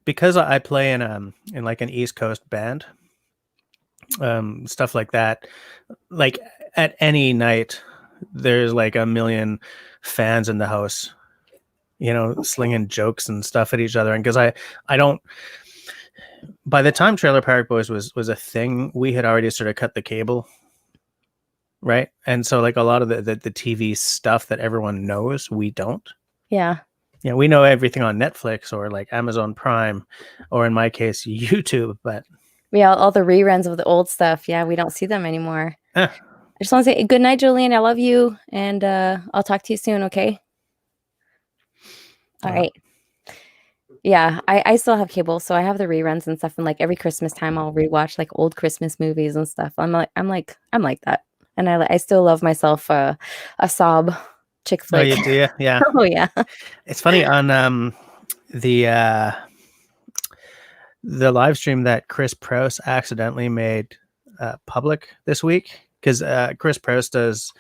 Because I play in like an East Coast band, stuff like that. Like at any night, there's like a million fans in the house, slinging jokes and stuff at each other. And because I don't. By the time Trailer Park Boys was a thing, we had already sort of cut the cable, right? And so like a lot of the TV stuff that everyone knows, we don't. Yeah. Yeah, we know everything on Netflix or like Amazon Prime, or in my case, YouTube. But Yeah, all the reruns of the old stuff. Yeah, we don't see them anymore. eh, I just want to say good night, Julian. I love you, and I'll talk to you soon. Okay. All right. Yeah, I still have cable, so I have the reruns and stuff. And like every Christmas time, I'll rewatch like old Christmas movies and stuff. I'm like that, and I still love myself a sob chick oh, flick. you do, yeah. Oh yeah. It's funny on the live stream that Chris Prouse accidentally made public this week, because Chris Prouse does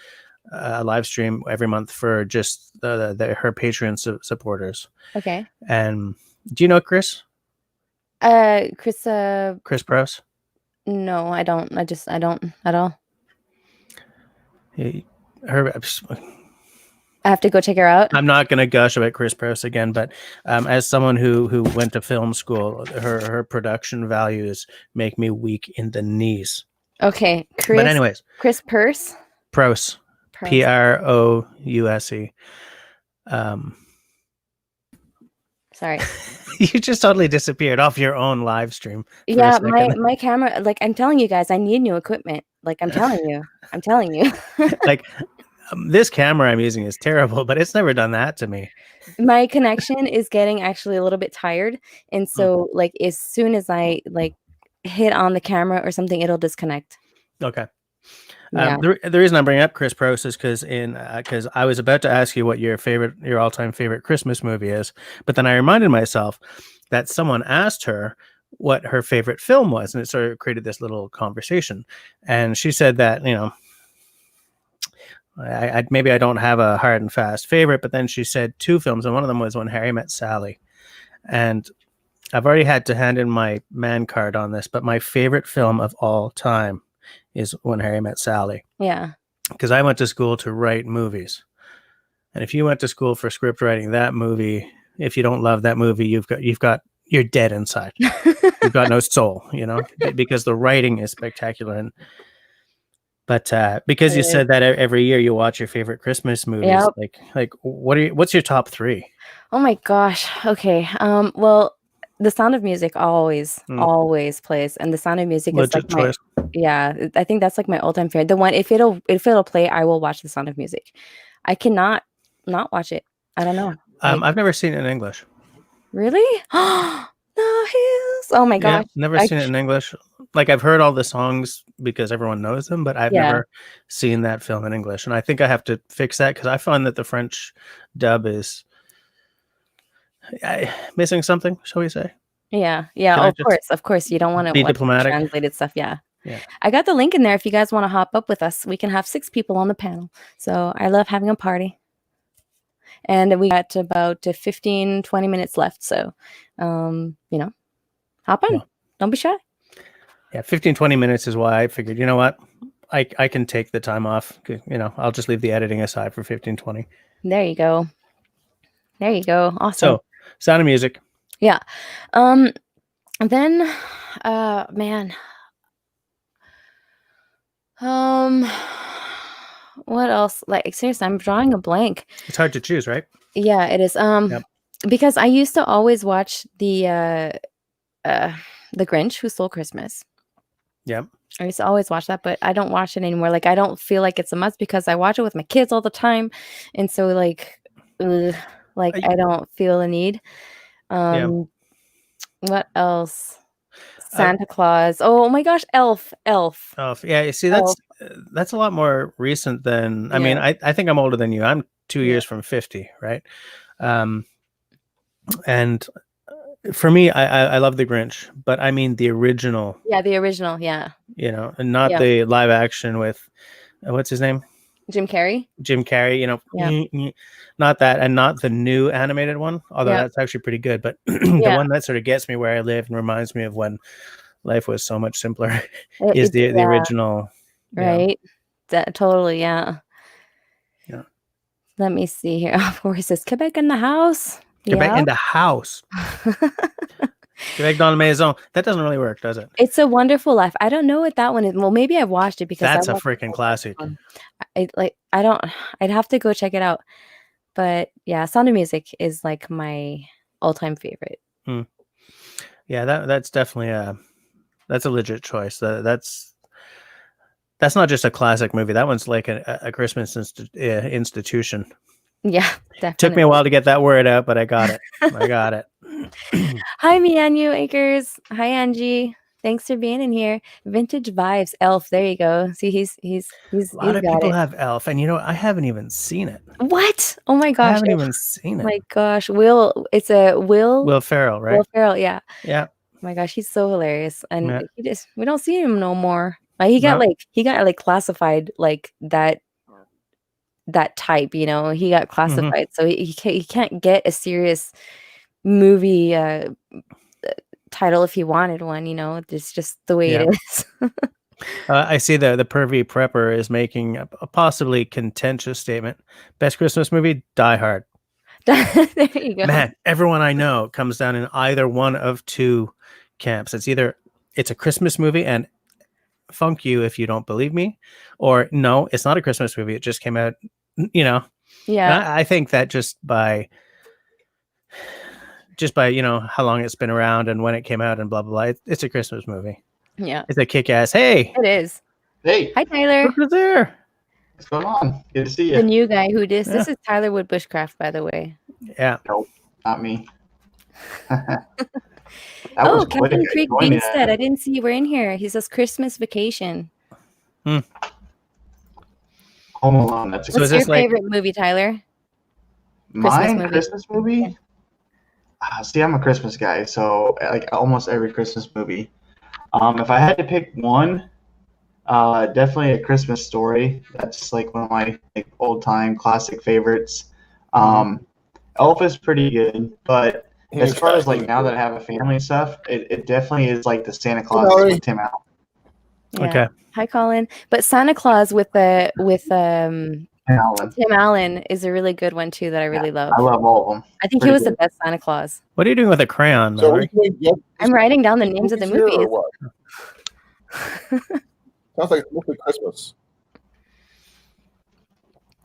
a live stream every month for just her Patreon supporters. Okay. And do you know Chris? Chris. Chris Prouse? No, I don't. I don't at all. I have to go check her out. I'm not going to gush about Chris Prouse again, but as someone who went to film school, her production values make me weak in the knees. Okay, Chris. But anyways, Chris Prouse. Prouse. Prouse. Sorry. You just totally disappeared off your own live stream. Yeah, my camera. Like I'm telling you guys, I need new equipment. Like I'm telling you. Like this camera I'm using is terrible, but it's never done that to me. My connection is getting actually a little bit tired, and so like as soon as I like hit on the camera or something, it'll disconnect. Okay. Yeah. The reason I'm bringing up Chris Prouse is because I was about to ask you what your all-time favorite Christmas movie is, but then I reminded myself that someone asked her what her favorite film was, and it sort of created this little conversation. And she said that maybe I don't have a hard and fast favorite, but then she said two films, and one of them was When Harry Met Sally. And I've already had to hand in my man card on this, but my favorite film of all time is When Harry Met Sally. Yeah. Because I went to school to write movies. And if you went to school for script writing, that movie, if you don't love that movie, you're dead inside. You've got no soul, because the writing is spectacular. But because you said that every year you watch your favorite Christmas movies, yep. like what's your top three? Oh my gosh. Okay. Well, The Sound of Music always plays, and The Sound of Music is like choice. I think that's like my all-time favorite. The one if it'll play, I will watch The Sound of Music. I cannot not watch it. I don't know. I've never seen it in English. Really? The hills. Oh my gosh. Yeah, never seen it in English. Like I've heard all the songs because everyone knows them, but I've never seen that film in English. And I think I have to fix that because I find that the French dub is missing something, shall we say? Yeah. Of course. You don't want to be diplomatic. Translated stuff. Yeah. I got the link in there. If you guys want to hop up with us, we can have 6 people on the panel. So I love having a party. And we got about 15, 20 minutes left. So, hop on. Yeah. Don't be shy. Yeah, 15, 20 minutes is why I figured, you know what? I can take the time off. I'll just leave the editing aside for 15, 20. There you go. Awesome. So, Sound of Music. Yeah. Then, man. What else? Like, seriously, I'm drawing a blank. It's hard to choose, right? Yeah, it is. Because I used to always watch the Grinch Who Stole Christmas. Yep. I used to always watch that, but I don't watch it anymore. Like, I don't feel like it's a must because I watch it with my kids all the time, and so I don't feel the need. What else? Santa Claus. Oh my gosh, Elf. Elf. Oh, yeah. You see, Elf. that's a lot more recent than. I mean, Yeah. I think I'm older than you. I'm 2 Yeah. years from 50, right? And for me, I love the Grinch, but I mean the original, Yeah, the original. Yeah. and not Yeah. the live action with what's his name, Jim Carrey. Jim Carrey. Yeah. Not that, and not the new animated one, although Yeah. that's actually pretty good. But the Yeah. one that sort of gets me where I live and reminds me of when life was so much simpler is It's the yeah, original. Yeah. right. That totally. Yeah. Yeah. Let me see here. Of course, it's Quebec in the house. Quebec Yeah. in the house. Quebec dans la maison. That doesn't really work, does it? It's a Wonderful Life. I don't know what that one is. Well, maybe I've watched it because That's I a watched freaking classic. I don't. I'd have to go check it out. But yeah, Sound of Music is like my all-time favorite. Yeah, that's definitely that's a legit choice. That's not just a classic movie. That one's like a Christmas institution. Yeah, definitely. Took me a while to get that word out, but I got it. I got it. Hi, Mianyu Acres. Hi, Angie. Thanks for being in here. Vintage Vibes, Elf. There you go. See, he's A lot of got people it. have Elf, and I haven't even seen it. What? Oh my I gosh. haven't even seen it. My gosh. It's a Will Ferrell, right? Will Ferrell, yeah. Yeah. Oh my gosh, he's so hilarious. And Yeah. we don't see him no more. Like he got classified like that type, he got Mm-hmm. classified. So he can't get a serious movie title if he wanted one, it's just the way it is. I see the pervy prepper is making a possibly contentious statement. Best Christmas movie, Die Hard. There you go. Man, everyone I know comes down in either one of two camps. It's either it's a Christmas movie and funk you if you don't believe me, or no, it's not a Christmas movie. It just came out, Yeah. I think that just by how long it's been around and when it came out and blah blah blah, it's a Christmas movie. Yeah. It's a kick-ass. Hey, It is. Hey, Hi, Tyler. look who's there. what's going on? Good to see The you. new guy who this. Yeah. This is Tyler Wood Bushcraft, by the way. Yeah. Nope, not me. Oh, Captain Creek Beanstead. I didn't see you were in here. He says Christmas Vacation. Home Alone. That's So What's is your this like- favorite movie, Tyler? mine. movie? Christmas movie. See, I'm a Christmas guy, so like almost every Christmas movie. If I had to pick one, definitely A Christmas Story. That's like one of my old-time classic favorites. Elf is pretty good, but as far as like now that I have a family and stuff, it definitely is like the Santa Claus with Tim Allen. Yeah. Okay. Hi, Colin. But Santa Claus with Tim Allen. Tim Allen is a really good one too that I really love. I love all of them. I think he pretty was the good. best Santa Claus. What are you doing with a crayon, So Mallory? I'm writing down the names of the movies here movies. or what? Sounds like it's mostly Christmas.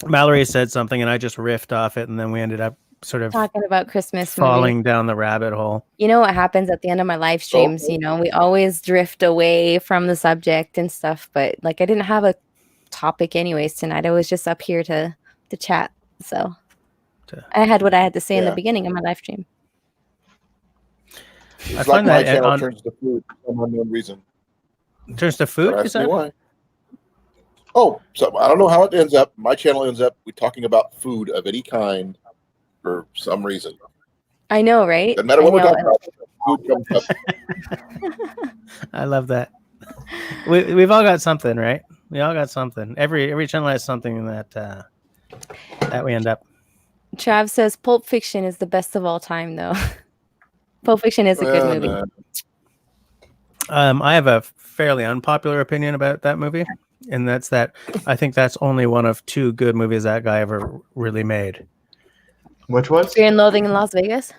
Mallory said something and I just riffed off it, and then we ended up sort of Talking about Christmas falling movies. down the rabbit hole. You know what happens at the end of my live streams? We always drift away from the subject and stuff. But like I didn't have a topic anyways tonight. I was just up here to chat. So I had what I had to say in the beginning of my live stream. It's I like find my that channel on- turns to food for some unknown reason. Turns to food? Don't Is ask me that? why. Oh, so I don't know how it ends up. My channel ends up with talking about food of any kind for some reason. I know, right? Doesn't matter what I we're know. talking about. Food comes up. I love that. We've all got something, right? We all got something. Every channel has something that we end up. Trav says Pulp Fiction is the best of all time, though. Pulp Fiction is a good movie. I have a fairly unpopular opinion about that movie, and that's that I think that's only one of two good movies that guy ever really made. Which was? Fear and Loathing in Las Vegas.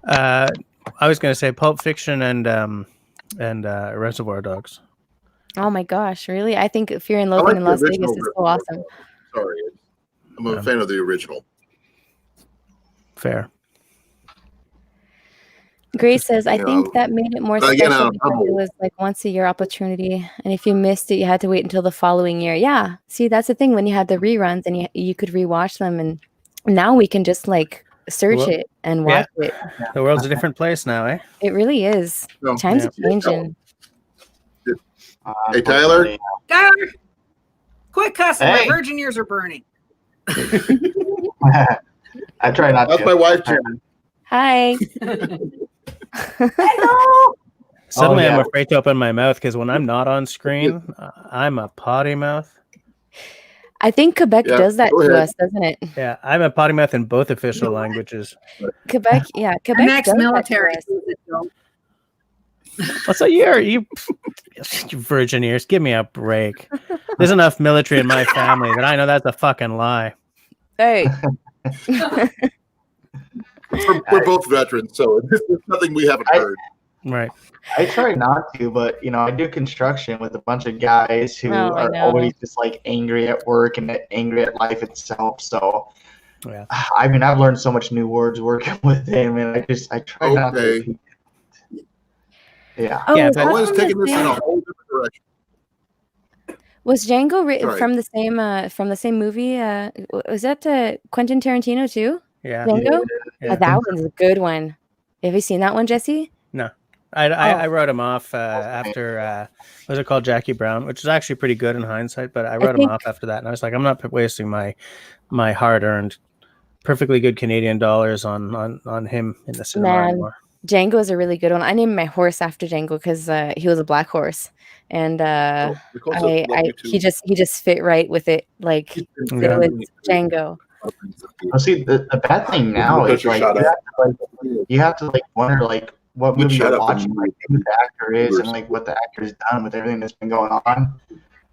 I was going to say Pulp Fiction and Reservoir Dogs. Oh my gosh, really? I think Fear and I Loathing like in the Las Vegas original is so Reservoir awesome. Dogs. Sorry, I'm a fan of the original. Fair. Grace says, I You think know, that made it more but again, special I'm because it humble. was like once a year opportunity. And if you missed it, you had to wait until the following year. Yeah. See, that's the thing when you had the reruns and you could rewatch them. And now we can just like search Well, it and yeah. watch it. The world's a different place now, eh? It really is. No. Times Yeah. are changing. Hey, Tyler? Unfortunately, Tyler, quit cussing. Hey. My virgin ears are burning. I try not That's to. my wife, Jen. Hi. Suddenly, I'm yeah. afraid to open my mouth because when I'm not on screen, I'm a potty mouth. I think Quebec Yeah, does that go to ahead. us, doesn't it? Yeah, I'm a potty mouth in both official languages. Quebec, yeah, Quebec Next does military. that to us. What's a year? You virgin ears. Give me a break. There's enough military in my family that I know that's a fucking lie. Hey. We're both veterans, so there's nothing we haven't heard. Right. I try not to, but I do construction with a bunch of guys who Oh, I are know. always just like angry at work and angry at life itself. So, Yeah. I mean, I've learned so much new words working with him, and I try not to. Okay. repeat it. Yeah. Oh, Yeah, was, but- that Owen's from the taking this in same- a whole different direction. was Django Sorry. from the same movie? Was that Quentin Tarantino too? Yeah. Django? Yeah. That one's a good one. Have you seen that one, Jesse? I wrote him off after what was it called, Jackie Brown, which is actually pretty good in hindsight. But I wrote him think- off after that, and I was like, I'm not wasting my hard-earned, perfectly good Canadian dollars on him in the cinema Man. anymore. Django is a really good one. I named my horse after Django because he was a black horse, and Because of Love Me Too. he just fit right with it. Like it Yeah. was Django. Well, see, the bad thing now is like you have to wonder what You movie shut you're up and watching, you- who the actor is, and what the actor's done with everything that's been going on.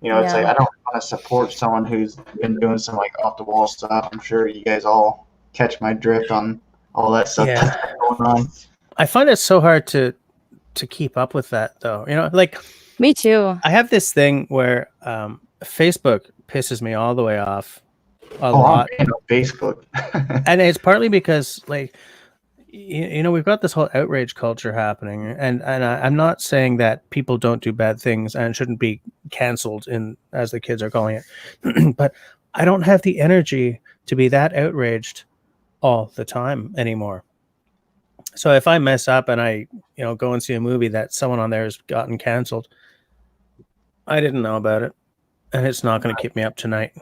It's like Yeah. I don't want to support someone who's been doing some off the wall stuff. I'm sure you guys all catch my drift on all that stuff Yeah. that's been going on. I find it so hard to keep up with that, though. Me too. I have this thing where Facebook pisses me all the way off a Oh, I'm lot. on Facebook. And it's partly because we've got this whole outrage culture happening, and I'm not saying that people don't do bad things and shouldn't be canceled, as the kids are calling it, but I don't have the energy to be that outraged all the time anymore. So if I mess up and I go and see a movie that someone on there has gotten canceled, I didn't know about it, and it's not going to keep me up tonight.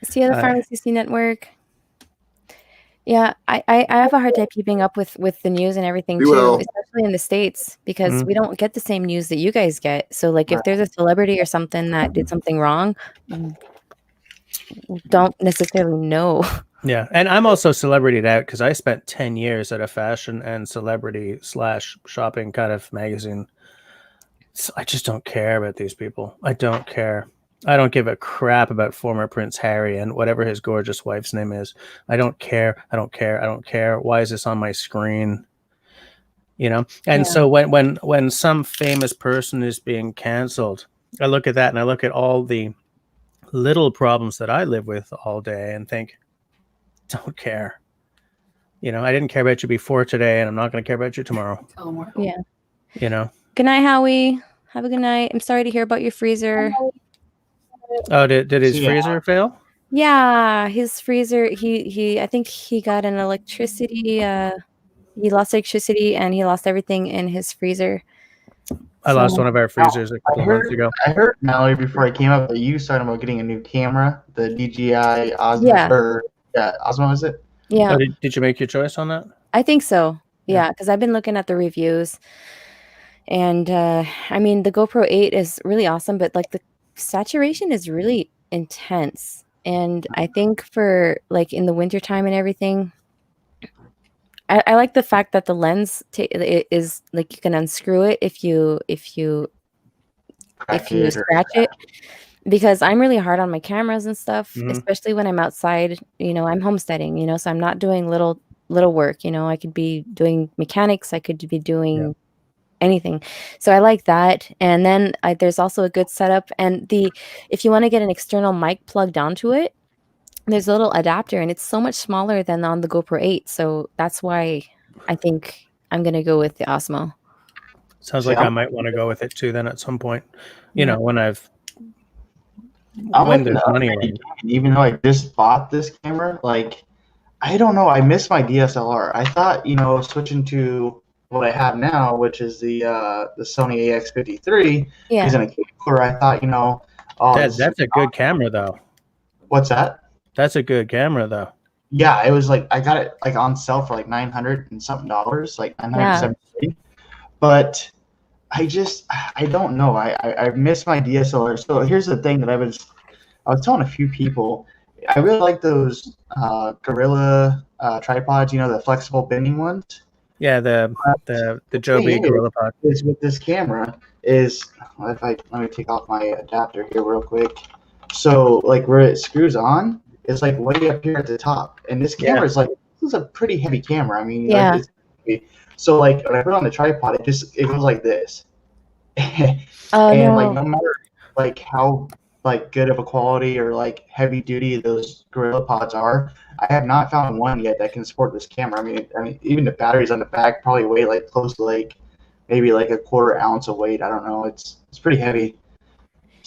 See the Pharmacy Network. Yeah, I have a hard time keeping up with the news and everything We too, will. especially in the States, because Mhm. we don't get the same news that you guys get. So if there's a celebrity or something that did something wrong, we don't necessarily know. Yeah, and I'm also celebrityed out because I spent 10 years at a fashion and celebrity / shopping kind of magazine. So I just don't care about these people. I don't care. I don't give a crap about former Prince Harry and whatever his gorgeous wife's name is. I don't care. I don't care. I don't care. Why is this on my screen? And Yeah. so when some famous person is being canceled, I look at that and I look at all the little problems that I live with all day and think, don't care. I didn't care about you before today, and I'm not going to care about you tomorrow. Yeah. Good night, Howie. Have a good night. I'm sorry to hear about your freezer. Oh, did his Yeah. freezer fail? Yeah, his freezer. He. I think he got an electricity. He lost electricity and he lost everything in his freezer. I lost So- one of our freezers a couple months ago. I heard Mallory before I came up that you started about getting a new camera, the DJI Osmo. Yeah. Osmo is it? Yeah, Oh, did you make your choice on that? I think so. Yeah. Yeah, because I've been looking at the reviews, and I mean the GoPro 8 is really awesome, but the saturation is really intense, and I think for in the wintertime and everything, I like the fact that the lens is you can unscrew it if you scratch it, because I'm really hard on my cameras and stuff, Mhm. especially when I'm outside. I'm homesteading, so I'm not doing little work. I could be doing mechanics, I could be doing anything. So I like that. And then there's also a good setup, and if you want to get an external mic plugged onto it, there's a little adapter, and it's so much smaller than on the GoPro 8. So that's why I think I'm gonna go with the Osmo. Sounds like I might want to go with it too. Then at some point, Yeah. when I'm when looking there's to money upgrade around. again, even though I just bought this camera, I don't know. I miss my DSLR. I thought, switching to what I have now, which is the Sony AX53, Yeah. using a camcorder. I thought, oh, That's a good camera, though. what's that? That's a good camera, though. Yeah, it was like I got it like on sale for like $900 and something, like $970. But I don't know. I miss my DSLR. So here's the thing that I was telling a few people. I really like those Gorilla tripods. The flexible bending ones. Yeah, the Joby GorillaPod. Is with this camera is let me take off my adapter here real quick. So like where it screws on, it's like way up here at the top, and this camera is like, this is a pretty heavy camera. I mean, Yeah. like, so like when I put it on the tripod, it goes like this. Oh, And no. like no matter like how like good of a quality or like heavy duty those Gorilla Pods are, I have not found one yet that can support this camera. I mean even the batteries on the back probably weigh like close to like maybe like a quarter ounce of weight. I don't know. It's pretty heavy.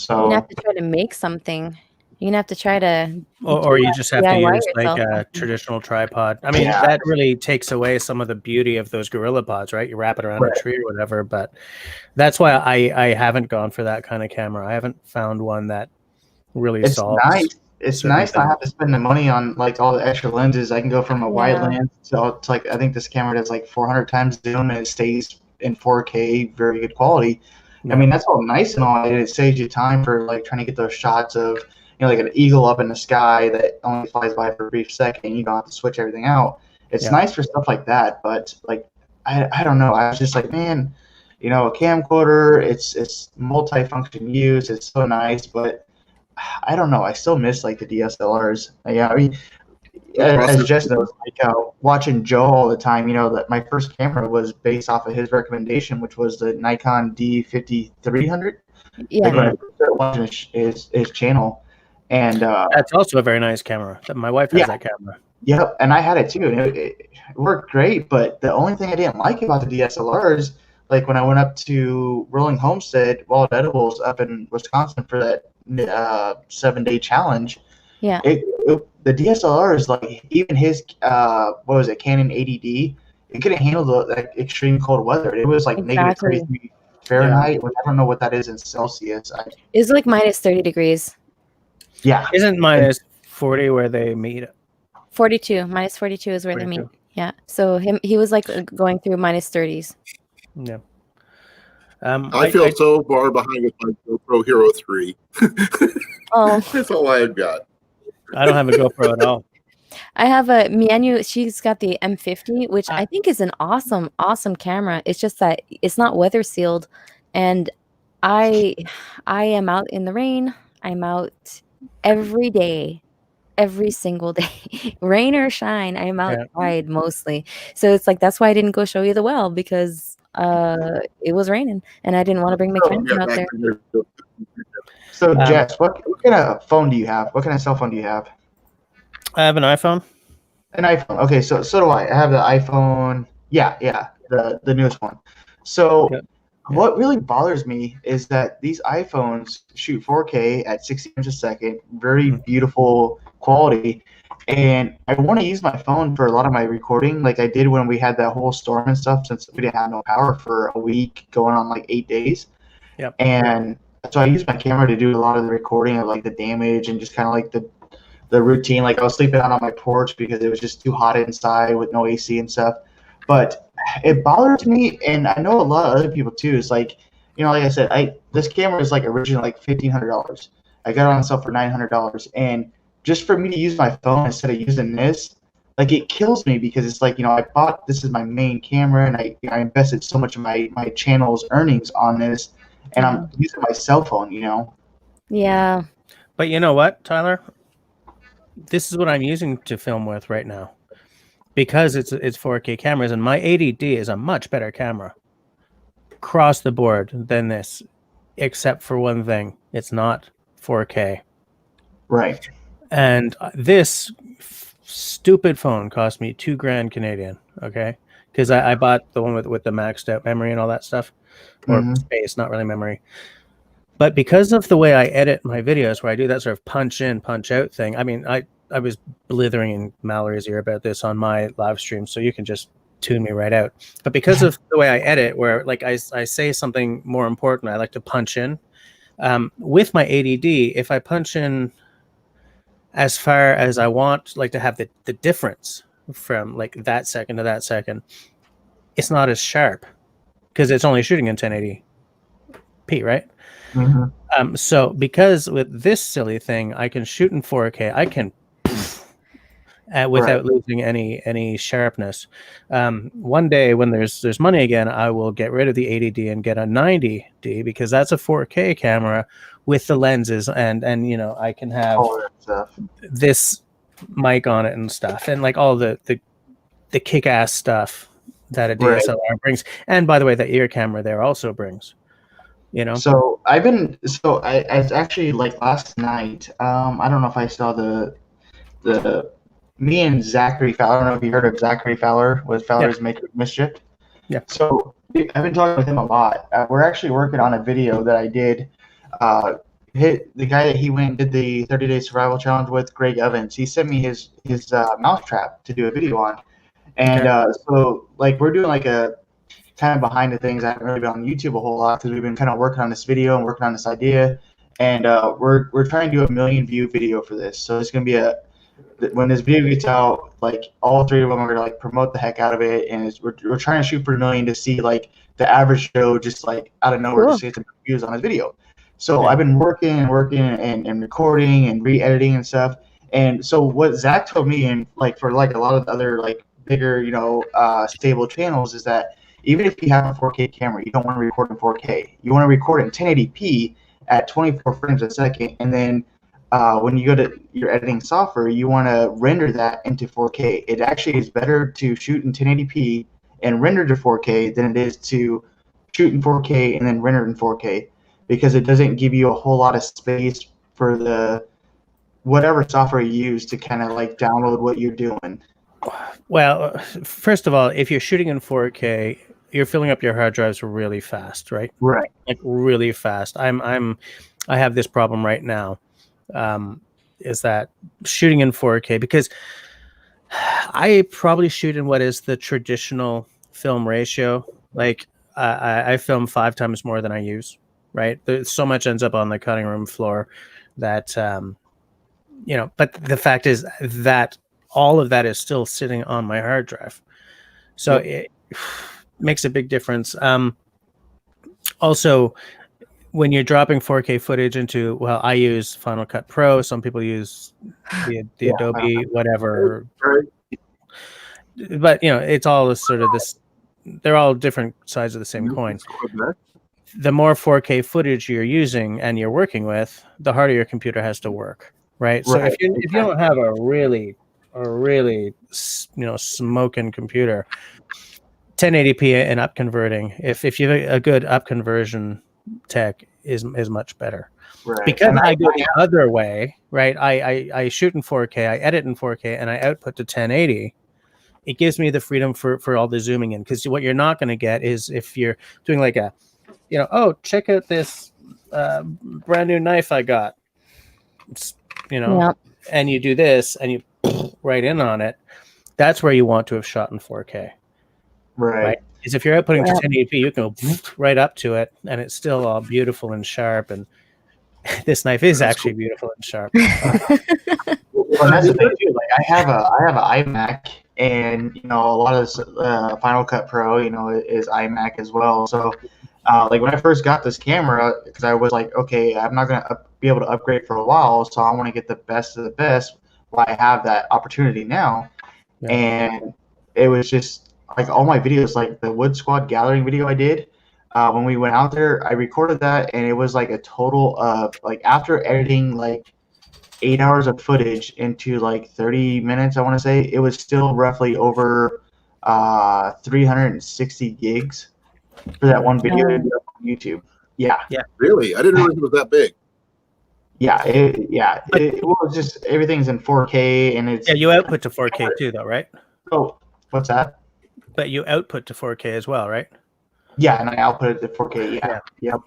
You're gonna So have to try to make something. You're gonna have to try to Or you just have to DIY use like yourself a something. traditional tripod. I mean, Yeah. that really takes away some of the beauty of those GorillaPods, right? You wrap it around Right. a tree or whatever. But that's why I haven't gone for that kind of camera. I haven't found one that really it's solves. nice. It's certain nice not things. have to spend the money on like all the extra lenses. I can go from a wide Yeah. lens to like I think this camera does like 400 times zoom and it stays in 4K, very good quality. Yeah. I mean that's all nice and all, and it saves you time for like trying to get those shots of like an eagle up in the sky that only flies by for a brief second. You don't have to switch everything out. It's Yeah. nice for stuff like that, but like I don't know. I was just like, man, a camcorder. It's multi-function use. It's so nice, but I don't know. I still miss like the DSLRs. Yeah, I mean, as Jess knows, like watching Joe all the time. That my first camera was based off of his recommendation, which was the Nikon D5300. Yeah. Like when I first started watching his channel, and That's also a very nice camera. My wife has Yeah. that camera. yep, and I had it too, and it worked great. But the only thing I didn't like about the DSLRs, like when I went up to Rolling Homestead Wild Edibles up in Wisconsin for that 7-day challenge, Yeah. the DSLR is like even his what was it, Canon 80D, it couldn't handle the extreme cold weather. It was like Exactly. -33 Fahrenheit. Which I don't know what that is in Celsius. It's like minus 30 degrees. Yeah, Isn't minus 40 where they meet? 42. Minus 42 is where they meet. 42. Yeah. So he was like going through minus 30s. Yeah. I feel so far behind with my GoPro Hero 3. Oh, That's all I've got. I don't have a GoPro at all. I have a Mianu. She's got the M50, which I think is an awesome, awesome camera. It's just that it's not weather sealed, and I am out in the rain. I'm out every day, every single day, rain or shine. I'm outside mostly, so it's like that's why I didn't go show you the well, because it was raining and I didn't want to bring my camera out there. So Jess, what kind of phone do you have? What kind of cell phone do you have? I have an iPhone. An iPhone. Okay, so do I. I have the iPhone. Yeah, the newest one. So what really bothers me is that these iPhones shoot 4K at 60 frames a second, very beautiful quality, and I want to use my phone for a lot of my recording, like I did when we had that whole storm and stuff, since we didn't have no power for a week, going on like 8 days. Yep. And so I used my camera to do a lot of the recording of like the damage and just kind of like the routine. Like I was sleeping out on my porch because it was just too hot inside with no AC and stuff. But it bothers me, and I know a lot of other people too. It's like, like I said, this camera is like originally like $1,500. I got it on sale for $900, and just for me to use my phone instead of using this, like it kills me, because it's like, I bought this as my main camera, and I invested so much of my channel's earnings on this, and I'm using my cell phone, Yeah. But you know what, Tyler? This is what I'm using to film with right now, because it's 4K cameras, and my 80D is a much better camera across the board than this, except for one thing: it's not 4K. Right. And this stupid phone cost me $2,000 Canadian. Okay, because I bought the one with the maxed out memory and all that stuff, or space, not really memory. But because of the way I edit my videos, where I do that sort of punch in, punch out thing, I mean, I was blithering in Mallory's ear about this on my live stream, so you can just tune me right out. But because of the way I edit, where like I say something more important, I like to punch in. With my ADD, if I punch in as far as I want, like to have the difference from like that second to that second, it's not as sharp because it's only shooting in 1080p, right? Mm-hmm. So because with this silly thing, I can shoot in 4K, I can without losing any sharpness. One day when there's money again, I will get rid of the 80D and get a 90D because that's a 4K camera with the lenses and you know I can have All that stuff. this mic on it and stuff and like all the kick-ass stuff that a DSLR brings. And by the way, the ear camera there also brings. You know. So I actually like last night. I don't know if I saw the me and Zachary Fowler. I don't know if you heard of Zachary Fowler with Fowler's Make Mischief. Yeah. So I've been talking with him a lot. We're actually working on a video that I did. Hit the guy that he went and did the 30-day survival challenge with, Greg Evans. He sent me his mousetrap to do a video on, and so like we're doing like a kind of behind the things. I haven't really been on YouTube a whole lot because we've been kind of working on this video and working on this idea, and we're trying to do a 1 million view video for this. So it's gonna be when this video gets out, like all three of them are gonna like promote the heck out of it, and we're trying to shoot for 1 million to see like the average Joe just like out of nowhere just get some views on his video. So I've been working and recording and re-editing and stuff. And so what Zach told me, and like for like a lot of the other like bigger, you know, stable channels, is that even if you have a 4K camera, you don't want to record in 4K. You want to record in 1080p at 24 frames a second, and then when you go to your editing software, you want to render that into 4K. It actually is better to shoot in 1080p and render to 4K than it is to shoot in 4K and then render in 4K, because it doesn't give you a whole lot of space for the whatever software you use to kind of like download what you're doing. Well, first of all, if you're shooting in 4K, you're filling up your hard drives really fast, right? Right. Like really fast. I have this problem right now. Is that shooting in 4K, because I probably shoot in what is the traditional film ratio. Like I film 5 times more than I use, right? There's so much ends up on the cutting room floor that, you know, but the fact is that all of that is still sitting on my hard drive. So it makes a big difference. Also, when you're dropping 4K footage into, well, I use Final Cut Pro. Some people use the Adobe, whatever. But, you know, it's all sort of this, they're all different sides of the same coin. The more 4K footage you're using and you're working with, the harder your computer has to work, right? So if you don't have a really, you know, smoking computer, 1080p and up converting, if you have a good up conversion tech is much better. Right. Because I go the other way, right? I shoot in 4K, I edit in 4K, and I output to 1080. It gives me the freedom for all the zooming in, because what you're not going to get is if you're doing like a, you know, oh, check out this brand new knife I got, you know, and you do this and you right in on it. That's where you want to have shot in 4K. Right. Is if you're outputting to 1080p, you can go right up to it, and it's still all beautiful and sharp. And this knife is actually beautiful and sharp. Well, that's the thing too. Like I have an iMac, and you know a lot of this, Final Cut Pro, you know, is iMac as well. So, like when I first got this camera, because I was like, okay, I'm not gonna be able to upgrade for a while, so I want to get the best of the best while I have that opportunity now. Yeah. And it was just like all my videos, like the Wood Squad gathering video I did. When we went out there, I recorded that, and it was like a total of, like, after editing like 8 hours of footage into like 30 minutes, I want to say, it was still roughly over 360 gigs for that one video on YouTube. Yeah. Really? I didn't realize it was that big. Yeah. It was just, everything's in 4K, and it's. Yeah, you output to 4K too, though, right? Oh, what's that? But you output to 4K as well, right? Yeah, and I output it to 4K. Yeah. Yep.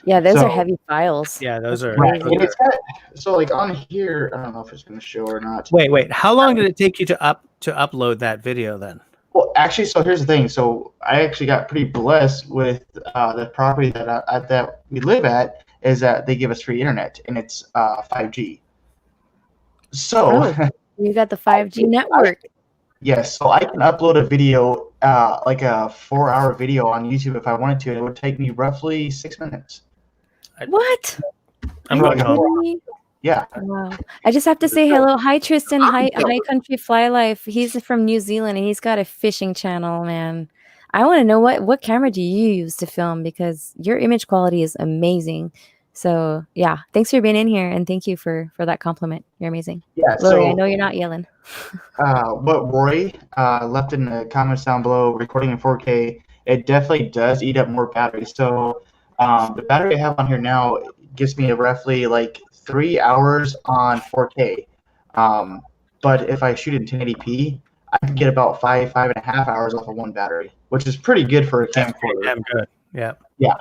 Yeah, those are So- heavy files. Yeah, those are. Right. crazy. And it's got, so like on here, I don't know if it's going to show or not. Wait. How long did it take you to upload that video then? Well, actually, so here's the thing. So I actually got pretty blessed with the property that we live at is that they give us free internet and it's 5G. So You got the 5G network. yes, so I can upload a video, like a 4-hour video on YouTube if I wanted to, and it would take me roughly 6 minutes. What? I'm Are going you home. kidding me? Yeah. Wow. I just have to say hello. Hi, Tristan. Hi, Country Fly Life. He's from New Zealand and he's got a fishing channel, man. I want to know what camera do you use to film because your image quality is amazing. So yeah, thanks for being in here and thank you for that compliment. You're amazing. Yeah. Lily, I So know you're not yelling. what Roy left in the comments down below, recording in 4K, it definitely does eat up more battery. So the battery I have on here now gives me roughly like 3 hours on 4K. But if I shoot in 1080p, I can get about 5.5 hours off of one battery, which is pretty good for a camcorder. Damn good. Yeah. Yeah.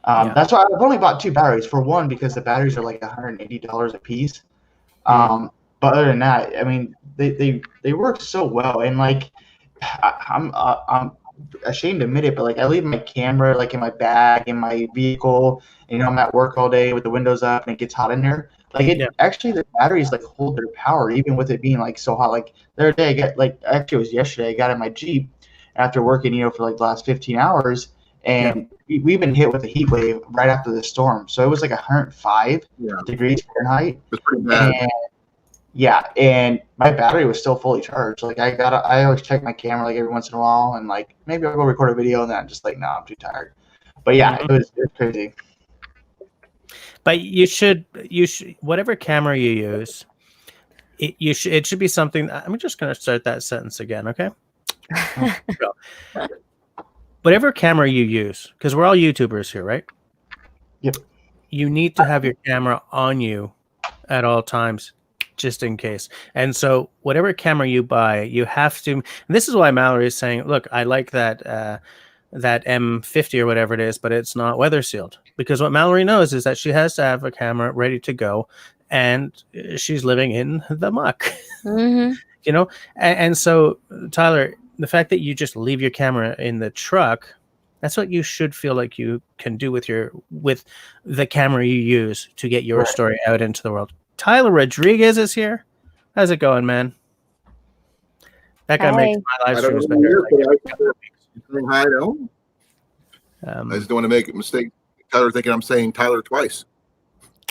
Yeah. That's why I've only bought 2 batteries. For one, because the batteries are like $180 a piece. But other than that, I mean, they work so well, and like I'm ashamed to admit it, but like I leave my camera like in my bag in my vehicle, and I'm at work all day with the windows up, and it gets hot in there. Like actually, the batteries like hold their power even with it being like so hot. Like the other day, I got actually it was yesterday. I got in my Jeep after working for like the last 15 hours. And we've been hit with a heat wave right after the storm. So it was like 105 degrees Fahrenheit. It's pretty bad. And my battery was still fully charged. Like I always check my camera like every once in a while, and like maybe I'll go record a video, and then I'm just like, no, I'm too tired. But yeah, it was crazy. But you should whatever camera you use, it should be something. I'm just going to start that sentence again, okay? Whatever camera you use, because we're all YouTubers here, right? Yep. You need to have your camera on you at all times, just in case. And so whatever camera you buy, you have to, and this is why Mallory is saying, look, I like that that M50 or whatever it is, but it's not weather sealed. Because what Mallory knows is that she has to have a camera ready to go, and she's living in the muck. Mm-hmm. And so Tyler, the fact that you just leave your camera in the truck, that's what you should feel like you can do with the camera you use to get your story out into the world. Tyler Rodriguez is here. How's it going, man? That guy makes my live streams better. Hi, no. I just don't want to make a mistake. Tyler thinking I'm saying Tyler twice.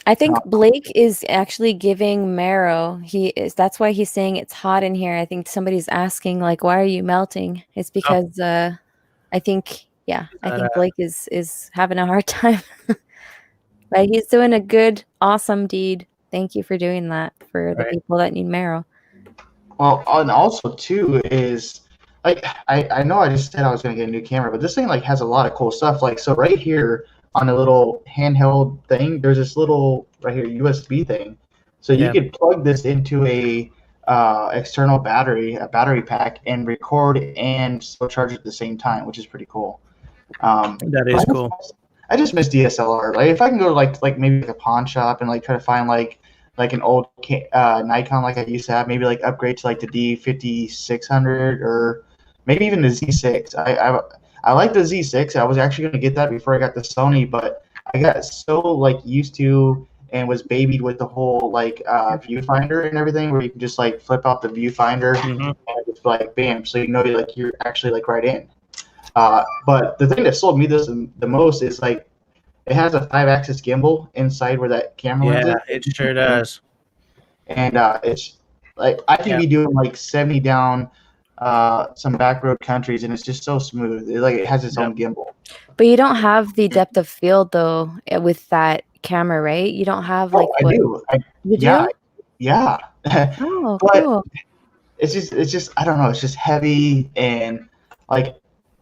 I think Blake is actually giving Marrow. That's why he's saying it's hot in here. I think somebody's asking like, why are you melting? It's because I think Blake is having a hard time. But he's doing a good, awesome deed. Thank you for doing that for the people that need Marrow. Well, and also too is like I know I just said I was going to get a new camera, but this thing like has a lot of cool stuff. Like so, right here on a little handheld thing, there's this little right here USB thing, so you could plug this into a external a battery pack, and record and still charge at the same time, which is pretty cool. That is cool. I just miss DSLR. Like if I can go to like maybe like a pawn shop and like try to find like an old Nikon like I used to have, maybe like upgrade to like the D5600 or maybe even the Z6. I like the Z6. I was actually going to get that before I got the Sony, but I got so like used to and was babied with the whole like viewfinder and everything, where you can just like flip out the viewfinder and it's like bam, so you're actually like right in. But the thing that sold me this the most is like it has a 5-axis gimbal inside where that camera lens is. Yeah, it sure does. And it's like I can be doing like 70 down some back road countries, and it's just so smooth. It has its own gimbal. But you don't have the depth of field though with that camera, right? You don't have like. I do. You do? Yeah. Oh, but cool. It's just I don't know. It's just heavy, and like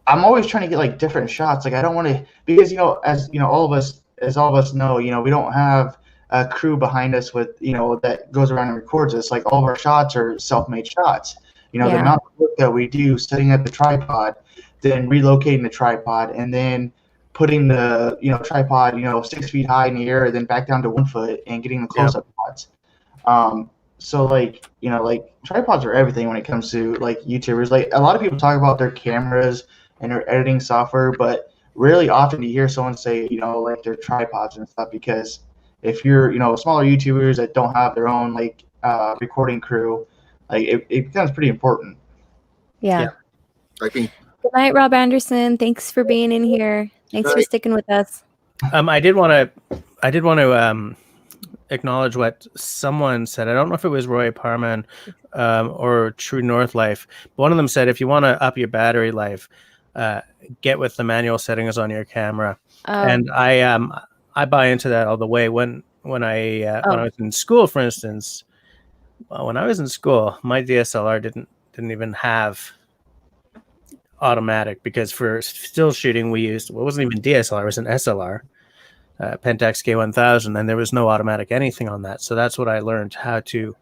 I'm always trying to get like different shots. Like I don't want to, because as all of us know, we don't have a crew behind us with that goes around and records us. Like all of our shots are self-made shots. The amount of work that we do setting up the tripod, then relocating the tripod, and then putting the tripod 6 feet high in the air, then back down to 1 foot, and getting the close up shots. So like tripods are everything when it comes to like YouTubers. Like a lot of people talk about their cameras and their editing software, but really often you hear someone say like their tripods and stuff, because if you're smaller YouTubers that don't have their own like recording crew, like it becomes pretty important. Yeah. I think Good night, Rob Anderson. Thanks for being in here. Thanks for Night. sticking with us. I did want to acknowledge what someone said. I don't know if it was Roy Parman or True North Life. But one of them said, if you want to up your battery life, get with the manual settings on your camera. And I buy into that all the way. When I was in school, for instance, when I was in school, my DSLR didn't even have automatic, because for still shooting we used, well, it wasn't even DSLR, it was an SLR, Pentax K1000, and there was no automatic anything on that. So that's what I learned how to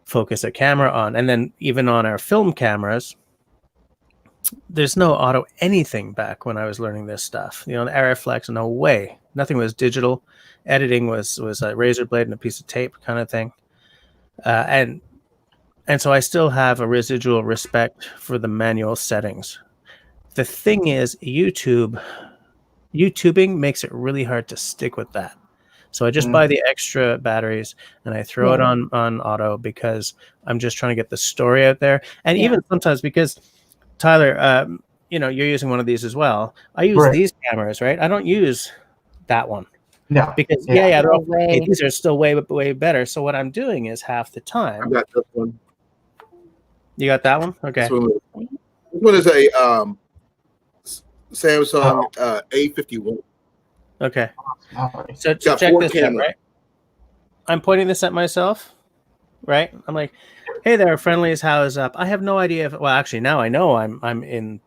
focus a camera on. And then even on our film cameras, there's no auto anything back when I was learning this stuff. The Arriflex, no way. Nothing was digital. Editing was a razor blade and a piece of tape kind of thing. And so I still have a residual respect for the manual settings. The thing is, YouTubing makes it really hard to stick with that. So I just buy the extra batteries and I throw it on auto, because I'm just trying to get the story out there. And even sometimes, because Tyler, you're using one of these as well. I use these cameras, right? I don't use that one. No. Because these are still way better. So what I'm doing is half the time. I got this one. You got that one? Okay. This one is a Samsung A51. Okay. Oh, So got check 4 this out, cameras. right? I'm pointing this at myself, right? I'm like, hey there, friendlies, how is up? I have no idea if, well, actually now I know I'm in,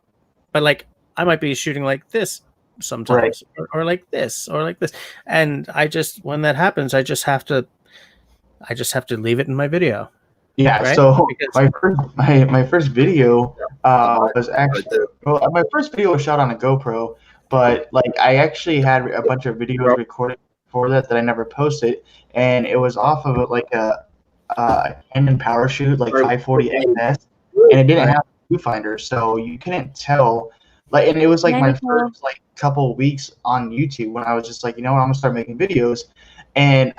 but like I might be shooting like this sometimes, or like this, or like this. And when that happens, I just have to leave it in my video. Yeah, right? so Because my first video was actually my first video was shot on a GoPro, but like I actually had a bunch of videos recorded for that I never posted, and it was off of like a Canon PowerShoot like 540 XS, and it didn't have a viewfinder, so you couldn't tell. Like, and it was like my first like couple weeks on YouTube when I was just like, I'm gonna start making videos. And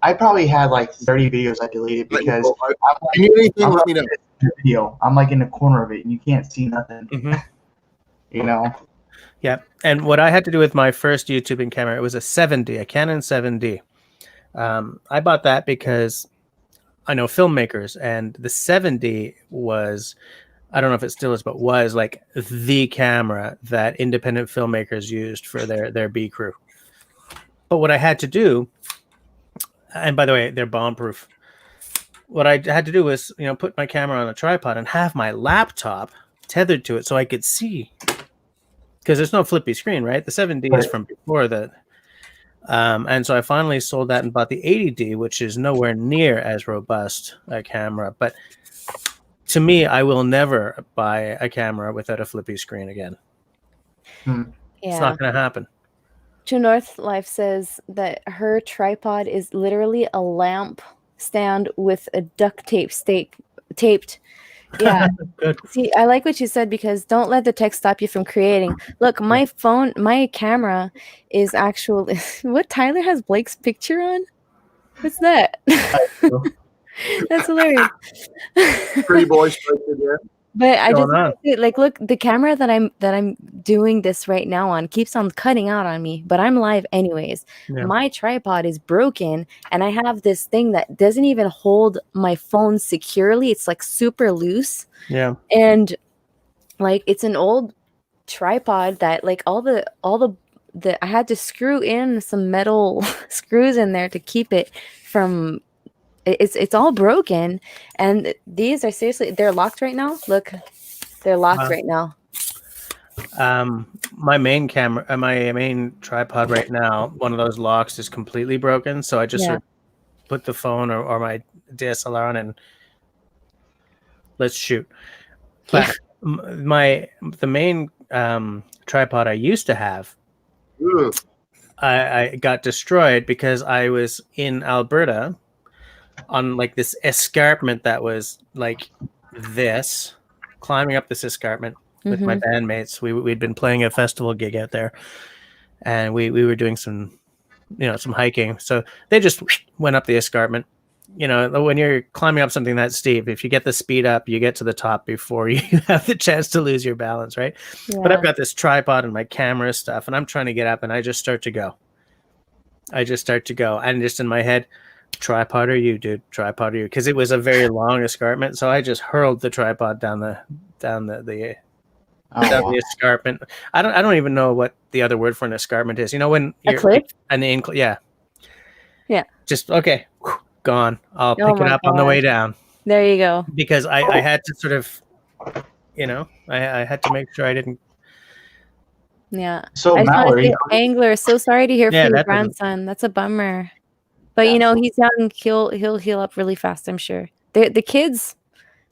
I probably had like 30 videos I deleted because I'm like in the corner of it and you can't see nothing. Yeah. And what I had to do with my first YouTubing camera, it was a Canon 7D. I bought that because I know filmmakers, and the 7D was, I don't know if it still is, but was like the camera that independent filmmakers used for their B crew. But what I had to do, and by the way, they're bomb-proof. What I had to do was, put my camera on a tripod and have my laptop tethered to it so I could see. Because there's no flippy screen, right? The 7D is from before that. And so I finally sold that and bought the 80D, which is nowhere near as robust a camera. But to me, I will never buy a camera without a flippy screen again. It's not going to happen. True North Life says that her tripod is literally a lamp stand with a duct tape taped. Yeah. Good. See, I like what you said, because don't let the tech stop you from creating. Look, my camera is actually what Tyler has Blake's picture on. What's that? That's hilarious. Pretty boy straight there. But I just like, look, the camera that I'm doing this right now on keeps on cutting out on me, but I'm live anyways. Yeah. My tripod is broken, and I have this thing that doesn't even hold my phone securely. It's like super loose. Yeah. And like it's an old tripod that like all the I had to screw in some metal screws in there to keep it from. It's all broken, and these are seriously, they're locked right now. Look, they're locked right now. My main camera, my main tripod right now, one of those locks is completely broken. So I just sort of put the phone or my DSLR on and let's shoot. But The main tripod I used to have, Ugh. I got destroyed because I was in Alberta on like this escarpment that was like this, climbing up this escarpment with my bandmates. We'd been playing a festival gig out there, and we were doing some hiking. So they just went up the escarpment. You know, when you're climbing up something that steep, if you get the speed up, you get to the top before you have the chance to lose your balance, right? Yeah. But I've got this tripod and my camera stuff, and I'm trying to get up, and I just start to go. And just in my head, tripod or you, dude, tripod or you, because it was a very long escarpment. So I just hurled the tripod down the Oh, wow. escarpment. I don't even know what the other word for an escarpment is. You know, when A you're cliff? yeah. Just okay, gone. I'll Oh pick it my up on the way gosh. down, There you go. because I had to sort of, I had to make sure I didn't. Yeah. So I just want to Mallory, say, Angler, so sorry to hear Yeah, from your that doesn't- grandson. That's a bummer. But you know, he's young. He'll heal up really fast, I'm sure. The kids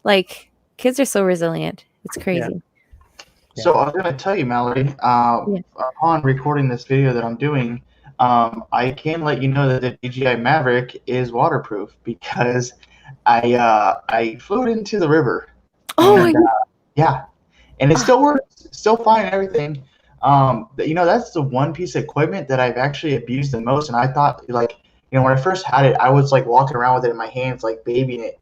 are so resilient. It's crazy. so I was going to tell you, Mallory, upon recording this video that I'm doing, I can let you know that the DJI Maverick is waterproof because I flew it into the river. Oh my And, yeah, and it still works, still fine and everything. That's the one piece of equipment that I've actually abused the most. And I thought, when I first had it, I was like walking around with it in my hands, like babying it,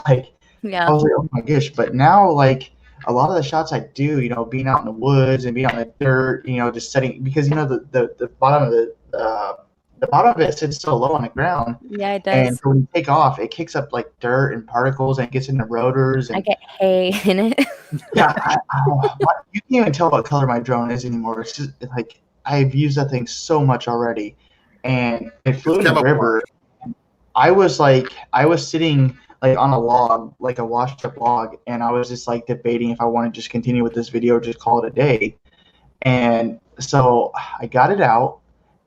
I yeah. was like, oh my gosh. But now, like, a lot of the shots I do, being out in the woods and being on the dirt, just setting, because the bottom of the bottom of it sits so low on the ground, Yeah, it and does. so when you take off, it kicks up like dirt and particles, and it gets into rotors. I And get hay in it. yeah, you can't even tell what color my drone is anymore. It's just like I've used that thing so much already, and it flew in the camouflage. river. I was sitting like on a log, like a washed up log, and I was just like debating if I want to just continue with this video or just call it a day. And so I got it out,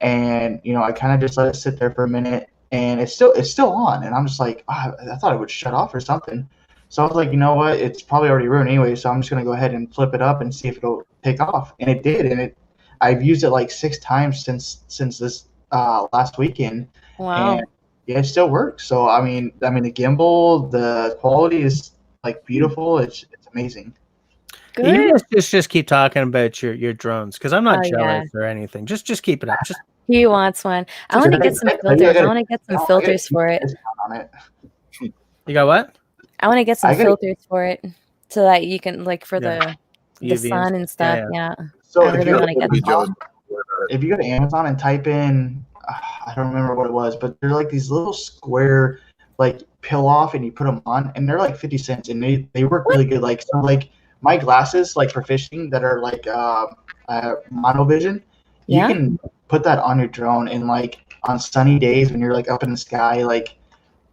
and I kind of just let it sit there for a minute, and it's still on, and I'm just like, I thought it would shut off or something. So I was like, you know what? It's probably already ruined anyway, so I'm just gonna go ahead and flip it up and see if it'll take off. And it did, and I've used it like 6 times since this last weekend. Wow. And yeah, it still works. So I mean, the gimbal, the quality is like beautiful. It's amazing. Good. You just keep talking about your drones, because I'm not Oh, jealous or anything. Just keep it up. Just He wants one. I want to get some filters. I want to get some filters for it. On it. you got what? I want to get some I gotta- filters for it so that you can for Yeah. the UV sun and stuff. yeah. Yeah. So I if really you wanna get Be jealous. if you go to Amazon and type in, I don't remember what it was, but they're like these little square, like peel off, and you put them on, and they're like 50 cents, and they work really good. Like so, like my glasses, like for fishing, that are like monovision, Yeah. you can put that on your drone, and like on sunny days when you're like up in the sky, like,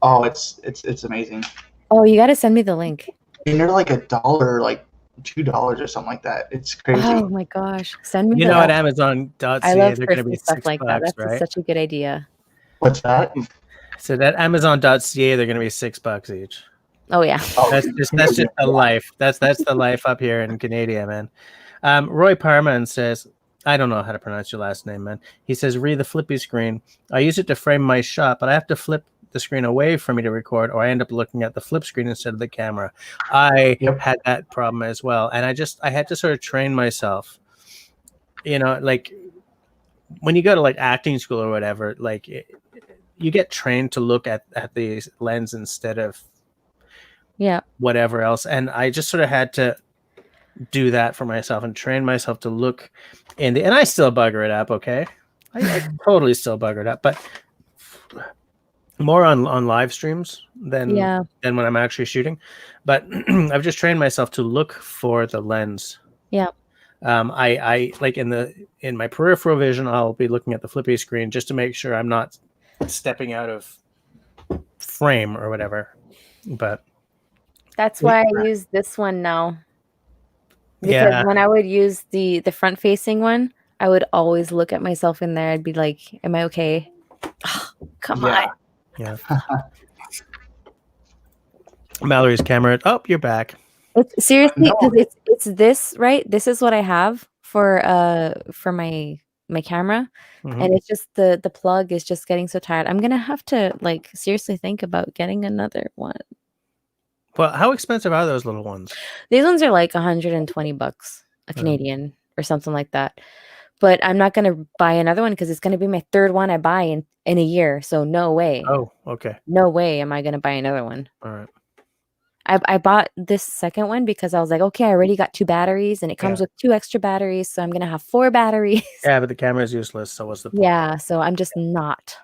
oh, it's amazing. Oh, you got to send me the link. And they're like $1, like $2 or something like that. It's crazy. Oh my gosh. Send me You the know, at link. Amazon.ca, I love they're going to be thrifty stuff $6, like that. That's right? such a good idea. What's that? So that Amazon.ca, they're going to be $6 each. Oh yeah. Oh, That's just the life. That's the life up here in Canada, man. Roy Parman says, I don't know how to pronounce your last name, man. He says, read the flippy screen. I use it to frame my shot, but I have to flip the screen away from me to record, or I end up looking at the flip screen instead of the camera. I had that problem as well, and I had to sort of train myself. Like when you go to like acting school or whatever, like you get trained to look at the lens instead of whatever else, and I just sort of had to do that for myself and train myself to look and I still bugger it up. Okay, I totally still bugger it up, but more on live streams than when I'm actually shooting. But I've just trained myself to look for the lens. I like in my peripheral vision, I'll be looking at the flippy screen just to make sure I'm not stepping out of frame or whatever. But that's why I use this one now. Because when I would use the front facing one, I would always look at myself in there. I'd be like, am I okay? Oh, come on. Yeah. Mallory's camera. Oh, you're back. It's seriously No. because it's this, right? This is what I have for my camera, Mhm. and it's just the plug is just getting so tired. I'm gonna have to like seriously think about getting another one. Well, how expensive are those little ones? These ones are like 120 bucks a Yeah. Canadian or something like that. But I'm not gonna buy another one because it's gonna be my third one I buy in a year. So no way. Oh, okay. No way am I gonna buy another one. All right. I bought this second one because I was like, okay, I already got 2 batteries and it comes Yeah. with 2 extra batteries, so I'm gonna have 4 batteries. Yeah, but the camera is useless. So what's the point? Yeah, so I'm just not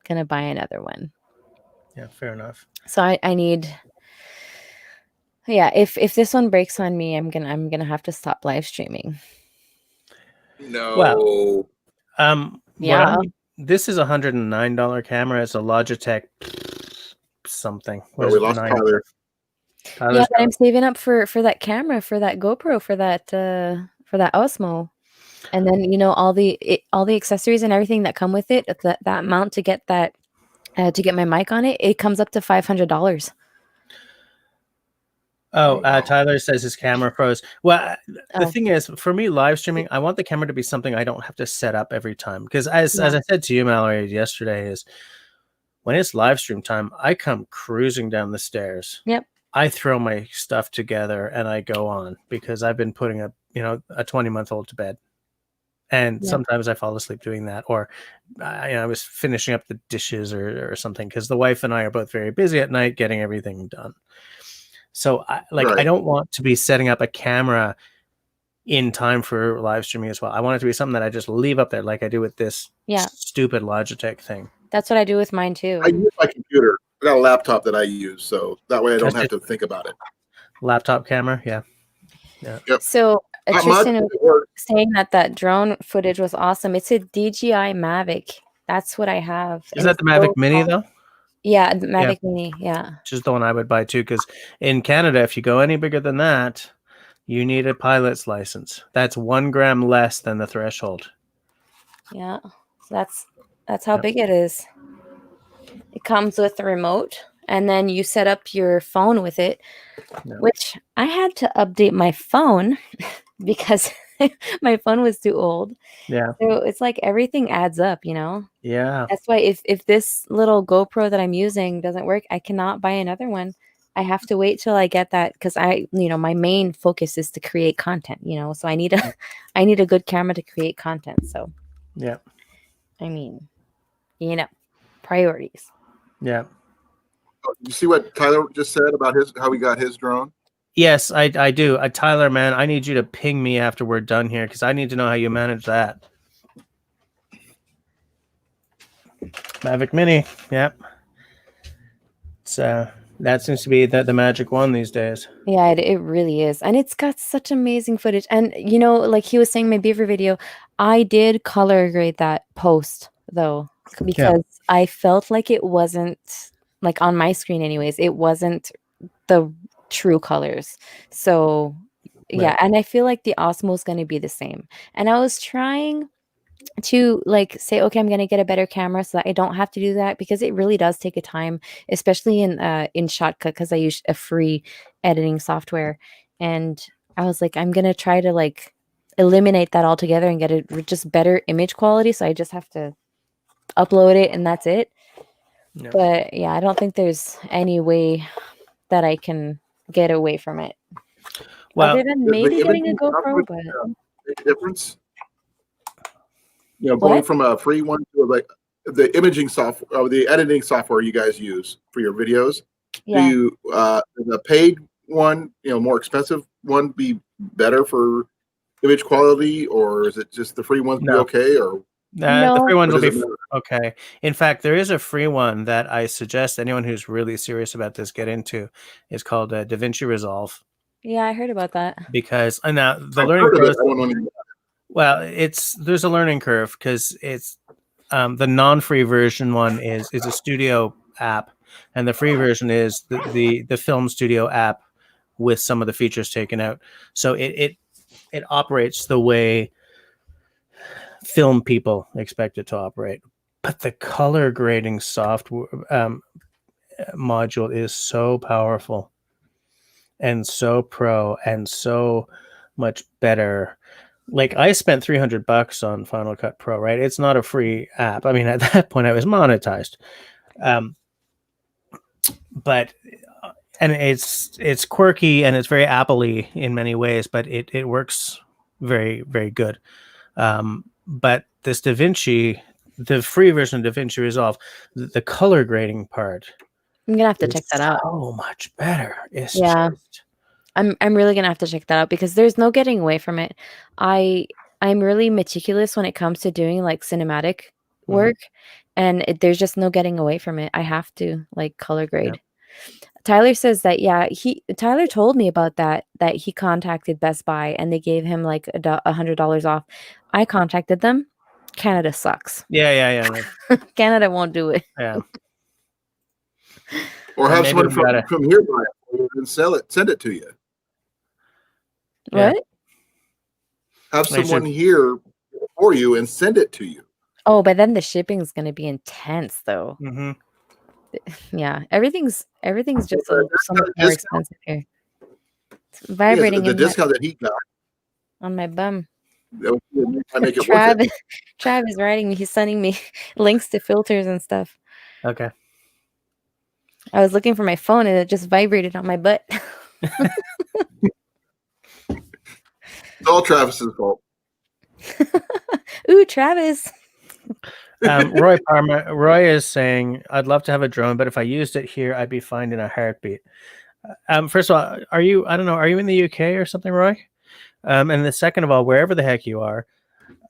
gonna buy another one. Yeah, fair enough. So I need yeah, if this one breaks on me, I'm gonna have to stop live streaming. No. Well, what Yeah. this is $109 camera. It's a Logitech something. What Oh, is we it? lost 9? Tyler. Yeah, Tyler's but I'm saving up for that camera, for that GoPro, for that Osmo. And then, you know, all the accessories and everything that come with it, that mount to get that to get my mic on it, it comes up to $500. Oh, Tyler says his camera froze. Well, the Oh. thing is, for me, live streaming, I want the camera to be something I don't have to set up every time. Because as Yeah. I said to you, Mallory, yesterday, is when it's live stream time, I come cruising down the stairs. Yep. I throw my stuff together and I go on because I've been putting a 20-month-old to bed. And Yep. sometimes I fall asleep doing that, or I was finishing up the dishes or something, because the wife and I are both very busy at night getting everything done. So I Right. don't want to be setting up a camera in time for live streaming as well. I want it to be something that I just leave up there, like I do with this Yeah. stupid Logitech thing. That's what I do with mine too. I use my computer. I got a laptop that I use, so that way I don't That's have to think about it. Laptop camera, yeah. Yep. So Not much, Tristan but was it works. saying that drone footage was awesome. It's a DJI Mavic. That's what I have. Is And that it's the Mavic so Mini small. though? Yeah, the Mavic Mini. Yeah. Which is the one I would buy too, because in Canada, if you go any bigger than that, you need a pilot's license. That's 1 gram less than the threshold. Yeah. So that's how Yep. big it is. It comes with the remote, and then you set up your phone with it, Yeah. which I had to update my phone because my phone was too old. Yeah. So it's like everything adds up, you know? Yeah. That's why if this little GoPro that I'm using doesn't work, I cannot buy another one. I have to wait till I get that, because my main focus is to create content, so I need a good camera to create content. So Yeah. I mean, priorities. Yeah. You see what Tyler just said about how he got his drone? Yes, I do. Tyler, man, I need you to ping me after we're done here, because I need to know how you manage that. Mavic Mini. Yep. So that seems to be the magic one these days. Yeah, it really is. And it's got such amazing footage. And, like he was saying, my beaver video, I did color grade that post, though, because I felt like it wasn't, like on my screen anyways, it wasn't the true colors. So, yeah. Right. And I feel like the Osmo is going to be the same. And I was trying to say, okay, I'm going to get a better camera so that I don't have to do that, because it really does take a time, especially in Shotcut, because I use a free editing software. And I was like, I'm going to try to eliminate that altogether and get a just better image quality. So I just have to upload it and that's it. Yeah. But yeah, I don't think there's any way that I can get away from it. Well, other than the maybe getting a imaging GoPro, software, but make a difference. Going What? from a free one to the imaging software, or the editing software you guys use for your videos. yeah. Do you the paid one, more expensive one, be better for image quality, or is it just the free ones be No. okay? Or the free No. ones Or will does be it matter? okay. In fact, there is a free one that I suggest anyone who's really serious about this get into. It's called DaVinci Resolve, Yeah, I heard about that. because now the I've learning heard of curve. it, I don't know anything. Well, there's a learning curve, because it's the non-free version one is a studio app, and the free version is the film studio app with some of the features taken out. So it operates the way film people expect it to operate. But the color grading software module is so powerful. and so pro and so much better. Like I spent $300 on Final Cut Pro, right? It's not a free app. I mean, at that point I was monetized. But and it's quirky and it's very Apple-y in many ways, but it works very, very good. But this DaVinci, the free version of DaVinci Resolve, the color grading part, I'm gonna have to is check that out. so much better. It's Yeah. just I'm really gonna have to check that out because there's no getting away from it. I'm really meticulous when it comes to doing like cinematic work, and there's just no getting away from it. I have to like color grade. Tyler says that Tyler told me about that he contacted Best Buy and they gave him like $100 off. I contacted them. Canada sucks. yeah. Canada won't do it. Yeah. Or Or have maybe someone we gotta- from here buy it for you and send it to you. Yeah. What? Have They someone here for you and send it to you. Oh, but then the shipping is going to be intense, though. Mm-hmm. Yeah, everything's just so much more discount. expensive here. It's vibrating the in discount that he got, on my bum. that would make it worth Trav, it. Trav is writing me. He's sending me links to filters and stuff. Okay. I was looking for my phone and it just vibrated on my butt. It's all Travis's fault. Ooh, Travis. Roy is saying, I'd love to have a drone, but if I used it here, I'd be fine in a heartbeat. First of all, are you in the UK or something, Roy? And the second of all, wherever the heck you are,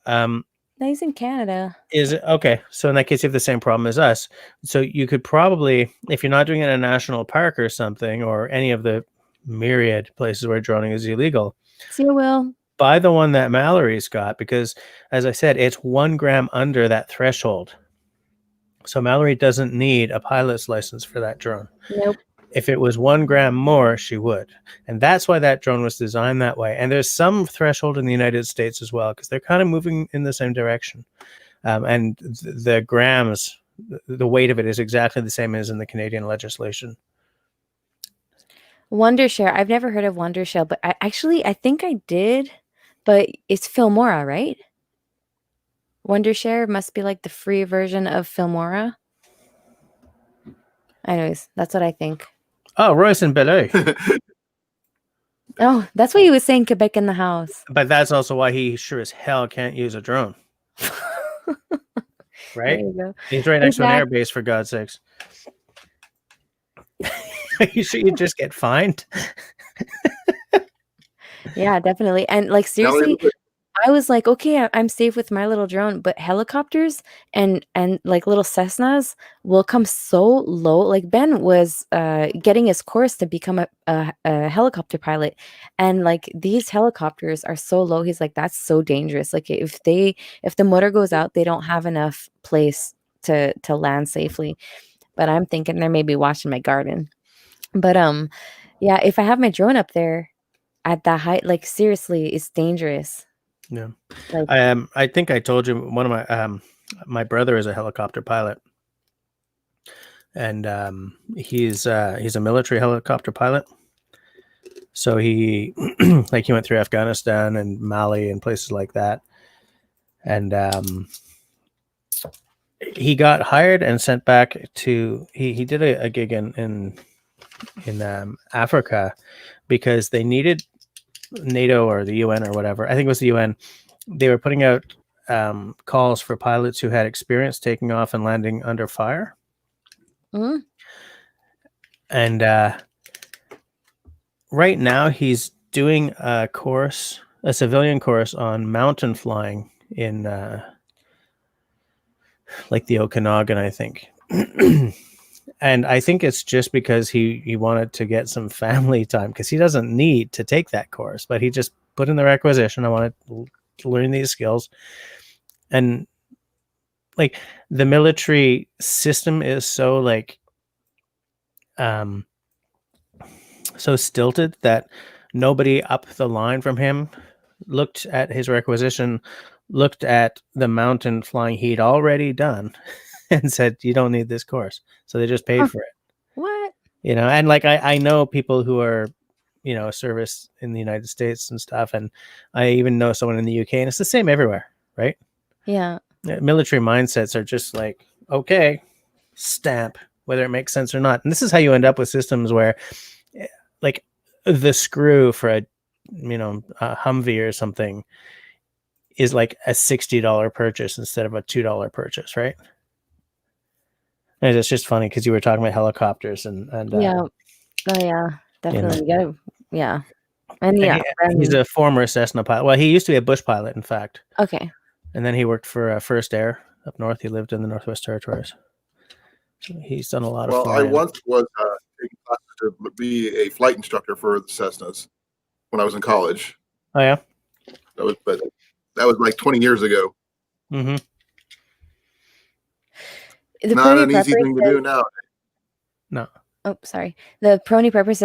No, he's in Canada. is it okay? So in that case, you have the same problem as us. So you could probably, if you're not doing it in a national park or something, or any of the myriad places where droning is illegal, See you, Will. buy the one that Mallory's got, because as I said, it's 1 gram under that threshold. So Mallory doesn't need a pilot's license for that drone. Nope. If it was 1 gram more, she would. And that's why that drone was designed that way. And there's some threshold in the United States as well, because they're kind of moving in the same direction. And the grams, the weight of it is exactly the same as in the Canadian legislation. Wondershare. I've never heard of Wondershare, but I think I did, but it's Filmora, right? Wondershare must be like the free version of Filmora. Anyways, that's what I think. Oh, Royce and Belay. Oh, that's why he was saying Quebec in the house. But that's also why he sure as hell can't use a drone. Right? There you go. He's right next to an Zach. air base, for God's sakes. You sure you just get fined? Yeah, definitely. And like seriously, I was like, okay, I'm safe with my little drone, but helicopters and like little Cessnas will come so low. Like Ben was getting his course to become a helicopter pilot, and like these helicopters are so low. He's like, that's so dangerous. Like if the motor goes out, they don't have enough place to land safely. But I'm thinking they're maybe watching my garden. But yeah, if I have my drone up there at that height, like seriously, it's dangerous. Yeah. Like, I think I told you one of my brother is a helicopter pilot, and he's a military helicopter pilot. So he like he went through Afghanistan and Mali and places like that, and he got hired and sent back to he did a gig in Africa because they needed NATO or the UN or whatever. I think it was the UN. They were putting out calls for pilots who had experience taking off and landing under fire. mm, And right now he's doing a civilian course on mountain flying in like the Okanagan, I think. And I think it's just because he wanted to get some family time, because he doesn't need to take that course, but he just put in the requisition. I wanted to learn these skills. And like the military system is so like so stilted that nobody up the line from him looked at his requisition, looked at the mountain flying he'd already done, and said, you don't need this course. So they just paid for it. what? And like I know people who are a service in the United States and stuff. And I even know someone in the UK, and it's the same everywhere, right? Yeah. Military mindsets are just like, okay, stamp, whether it makes sense or not. And this is how you end up with systems where, like, the screw for a Humvee or something is like a $60 purchase instead of a $2 purchase, right? And it's just funny because you were talking about helicopters and Yeah. Oh yeah. Definitely. You gotta, yeah. And yeah. he's a former Cessna pilot. Well, he used to be a bush pilot, in fact. Okay. And then he worked for First Air up north. He lived in the Northwest Territories. So he's done a lot of Well, I flying. once was taking classes to be a flight instructor for the Cessnas when I was in college. Oh yeah. But that was like 20 years ago. Mm-hmm. The Not Pony an easy Prepper thing to says- do now. Oh, sorry. The Pervy Prepper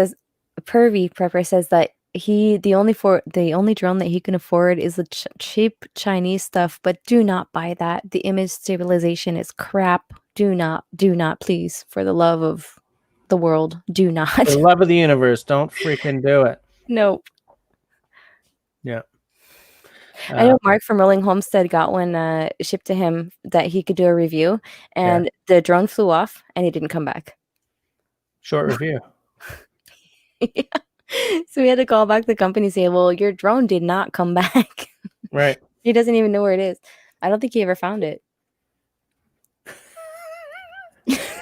says that the only drone that he can afford is the cheap Chinese stuff, but do not buy that. The image stabilization is crap. Do not, please, for the love of the world, do not. For the love of the universe, don't freaking do it. No. Yeah. I know Mark from Rolling Homestead got one shipped to him that he could do a review, and the drone flew off and he didn't come back. Short review. Yeah. So we had to call back the company and say, well, your drone did not come back. Right. He doesn't even know where it is. I don't think he ever found it.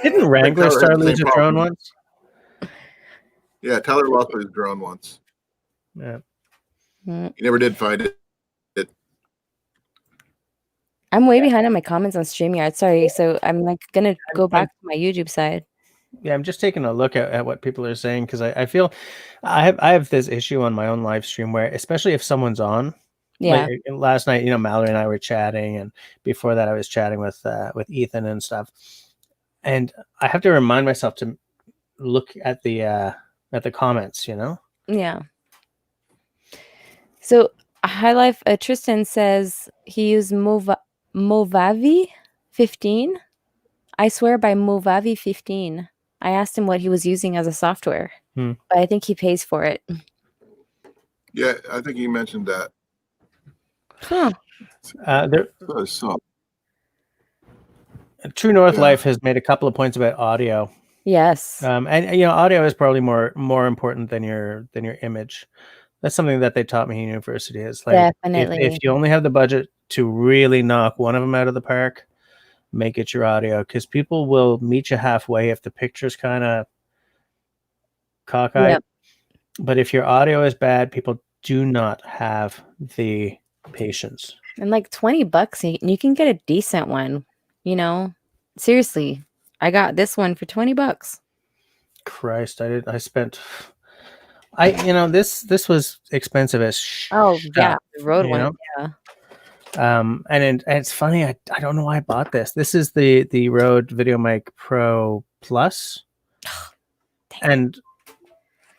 Didn't Wrangler Tyler had Star the lose same a drone problem. once? Yeah, Tyler lost his drone once. Yeah. He never did find it. I'm way behind on my comments on StreamYard. Sorry. So I'm like gonna go back to my YouTube side. Yeah, I'm just taking a look at what people are saying because I feel I have this issue on my own live stream where, especially if someone's on. Yeah. Like last night, Mallory and I were chatting, and before that, I was chatting with Ethan and stuff. And I have to remind myself to look at the comments. Yeah. So High Life Tristan says he used Movavi 15. I swear by Movavi 15. I asked him what he was using as a software, but I think he pays for it. Yeah, I think he mentioned that. Huh. True North Yeah. Life has made a couple of points about audio. Yes. And audio is probably more important than your image. That's something that they taught me in university. Is like Definitely. if you only have the budget to really knock one of them out of the park, make it your audio, because people will meet you halfway if the picture's kind of cockeyed. Yep. But if your audio is bad, people do not have the patience. And like $20, you can get a decent one. Seriously, I got this one for $20. Christ, this was expensive as shit. Oh yeah, the Rode one. Yeah. And it's funny. I don't know why I bought this. This is the Rode VideoMic Pro Plus, and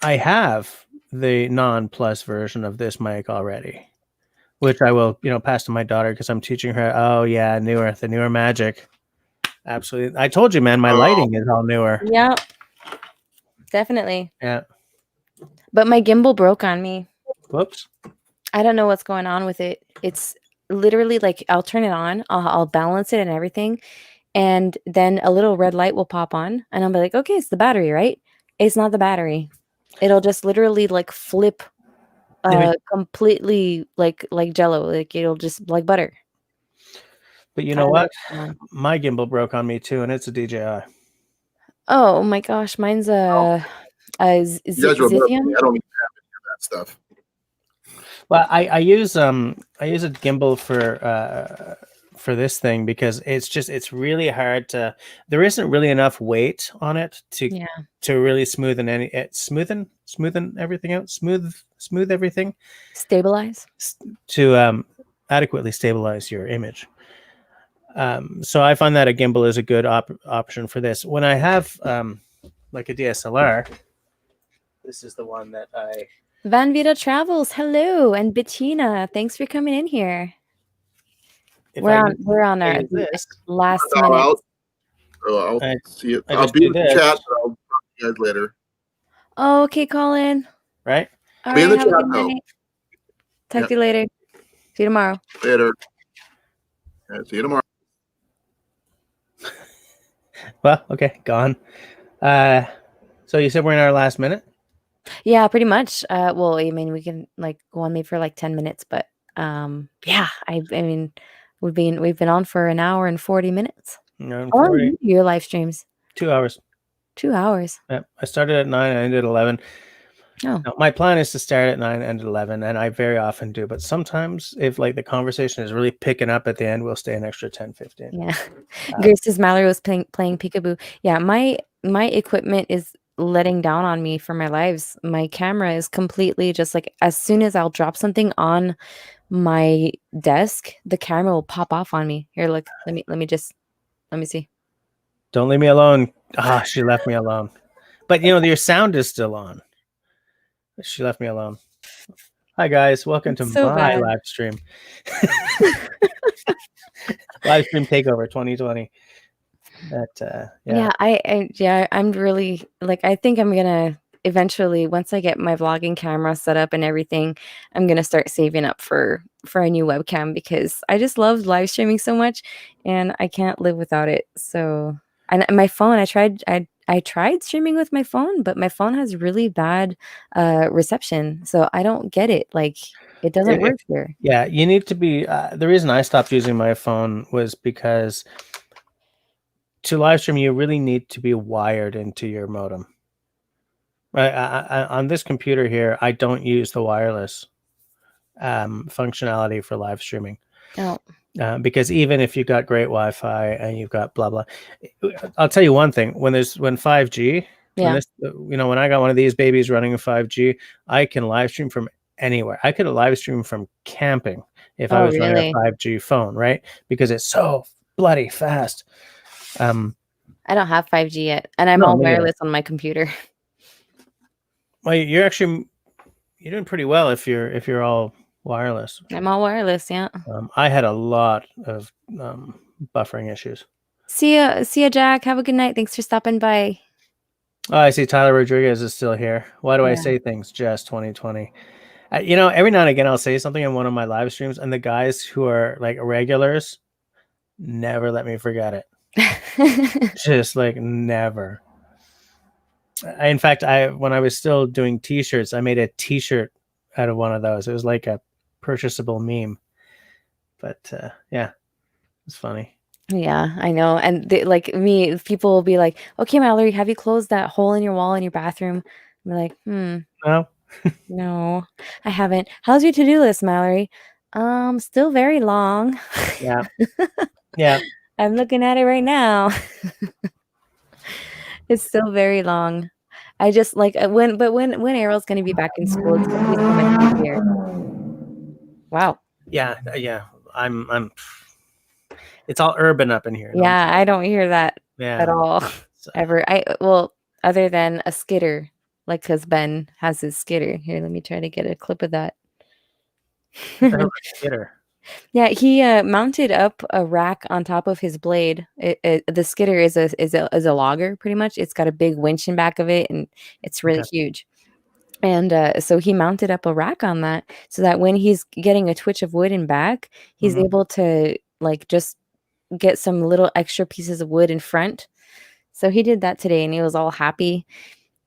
I have the non-plus version of this mic already, which I will pass to my daughter because I'm teaching her. Oh yeah, the newer magic. Absolutely. I told you, man, my lighting is all newer. Yeah. Definitely. Yeah. But my gimbal broke on me. Whoops. I don't know what's going on with it. It's literally like I'll turn it on, I'll balance it and everything, and then a little red light will pop on, and I'll be like, okay, it's the battery, right? It's not the battery. It'll just literally like flip completely like Jello, like it'll just like butter. But you know what? My gimbal broke on me too, and it's a DJI. Oh my gosh, mine's You guys were above Zivian. me. I don't even have any of that stuff. Well, I use a gimbal for this thing because it's really hard to. There isn't really enough weight on it to really smoothen everything out, smooth everything, Stabilize to adequately stabilize your image. So I find that a gimbal is a good option for this. When I have like a DSLR, this is the one that I. Van Vita Travels, hello, and Bettina, thanks for coming in here. We're on our last minute. Out. So I'll see it. I'll be in the chat. But I'll talk to you guys later. Oh, okay, Colin. right? All Be in right, the have a chat good though. night. Talk Yep. to you later. See you tomorrow. Later. All right, see you tomorrow. Well, okay, gone. So you said we're in our last minute? Yeah, pretty much. Well, I mean, we can like go on maybe for like 10 minutes, but yeah, I mean, we've been on for an hour and 40 minutes. No, How long 40, do you do your live streams? 2 hours. 2 hours. Yep. I started at 9, I ended at 11. Oh, Now, my plan is to start at 9, end at 11, and I very often do. But sometimes, if like the conversation is really picking up at the end, we'll stay an extra 10, 15. yeah. Grace says Mallory was playing peekaboo. Yeah, my equipment is letting down on me for my lives. My camera is completely just like as soon as I'll drop something on my desk, the camera will pop off on me. Here, look. Let me see. Don't leave me alone. Ah, she left me alone. But you know, your sound is still on. She left me alone. Hi guys, welcome to It's so my bad. live stream. Live stream takeover 2020. That Yeah, I'm really like I think I'm gonna eventually once I get my vlogging camera set up and everything, I'm gonna start saving up for a new webcam because I just love live streaming so much and I can't live without it. So and my phone, I tried streaming with my phone, but my phone has really bad reception. So I don't get it. Like it doesn't If- work here. yeah, you need to be. The reason I stopped using my phone was because to live stream, you really need to be wired into your modem. On this computer here, I don't use the wireless functionality for live streaming. Oh. Because even if you've got great Wi-Fi and you've got blah blah, I'll tell you one thing: when 5G, Yeah. when I got one of these babies running 5G, I can live stream from anywhere. I could live stream from camping if I Oh, was running really? a 5G phone, right? Because it's so bloody fast. I don't have 5G yet, and I'm No, all me neither. wireless on my computer. Well, you're doing pretty well if you're all wireless. I'm all wireless, yeah. I had a lot of buffering issues. See ya, Jack. Have a good night. Thanks for stopping by. Oh, I see Tyler Rodriguez is still here. Why do I Yeah. say things just 2020? Every now and again I'll say something in one of my live streams, and the guys who are like regulars never let me forget it. Just like never. In fact, when I was still doing T-shirts, I made a T-shirt out of one of those. It was like a purchasable meme. But yeah, it's funny. Yeah, I know. And like me, people will be like, "Okay, Mallory, have you closed that hole in your wall in your bathroom?" I'm like, No, no, I haven't. How's your to-do list, Mallory? Still very long. yeah, yeah. I'm looking at it right now. It's still very long. I just like when Errol's gonna be back in school, it's gonna be so much easier. Wow. Yeah. I'm. It's all urban up in here. Yeah, I don't hear that Yeah. at all So, ever. Well, other than a skidder, like because Ben has his skidder. Here, let me try to get a clip of that. what the hell is a skidder? Yeah, he mounted up a rack on top of his blade. The skidder is a logger, pretty much. It's got a big winch in back of it, and it's really Okay. huge. And so he mounted up a rack on that so that when he's getting a twitch of wood in back, he's Mhm. able to like just get some little extra pieces of wood in front. So he did that today, and he was all happy.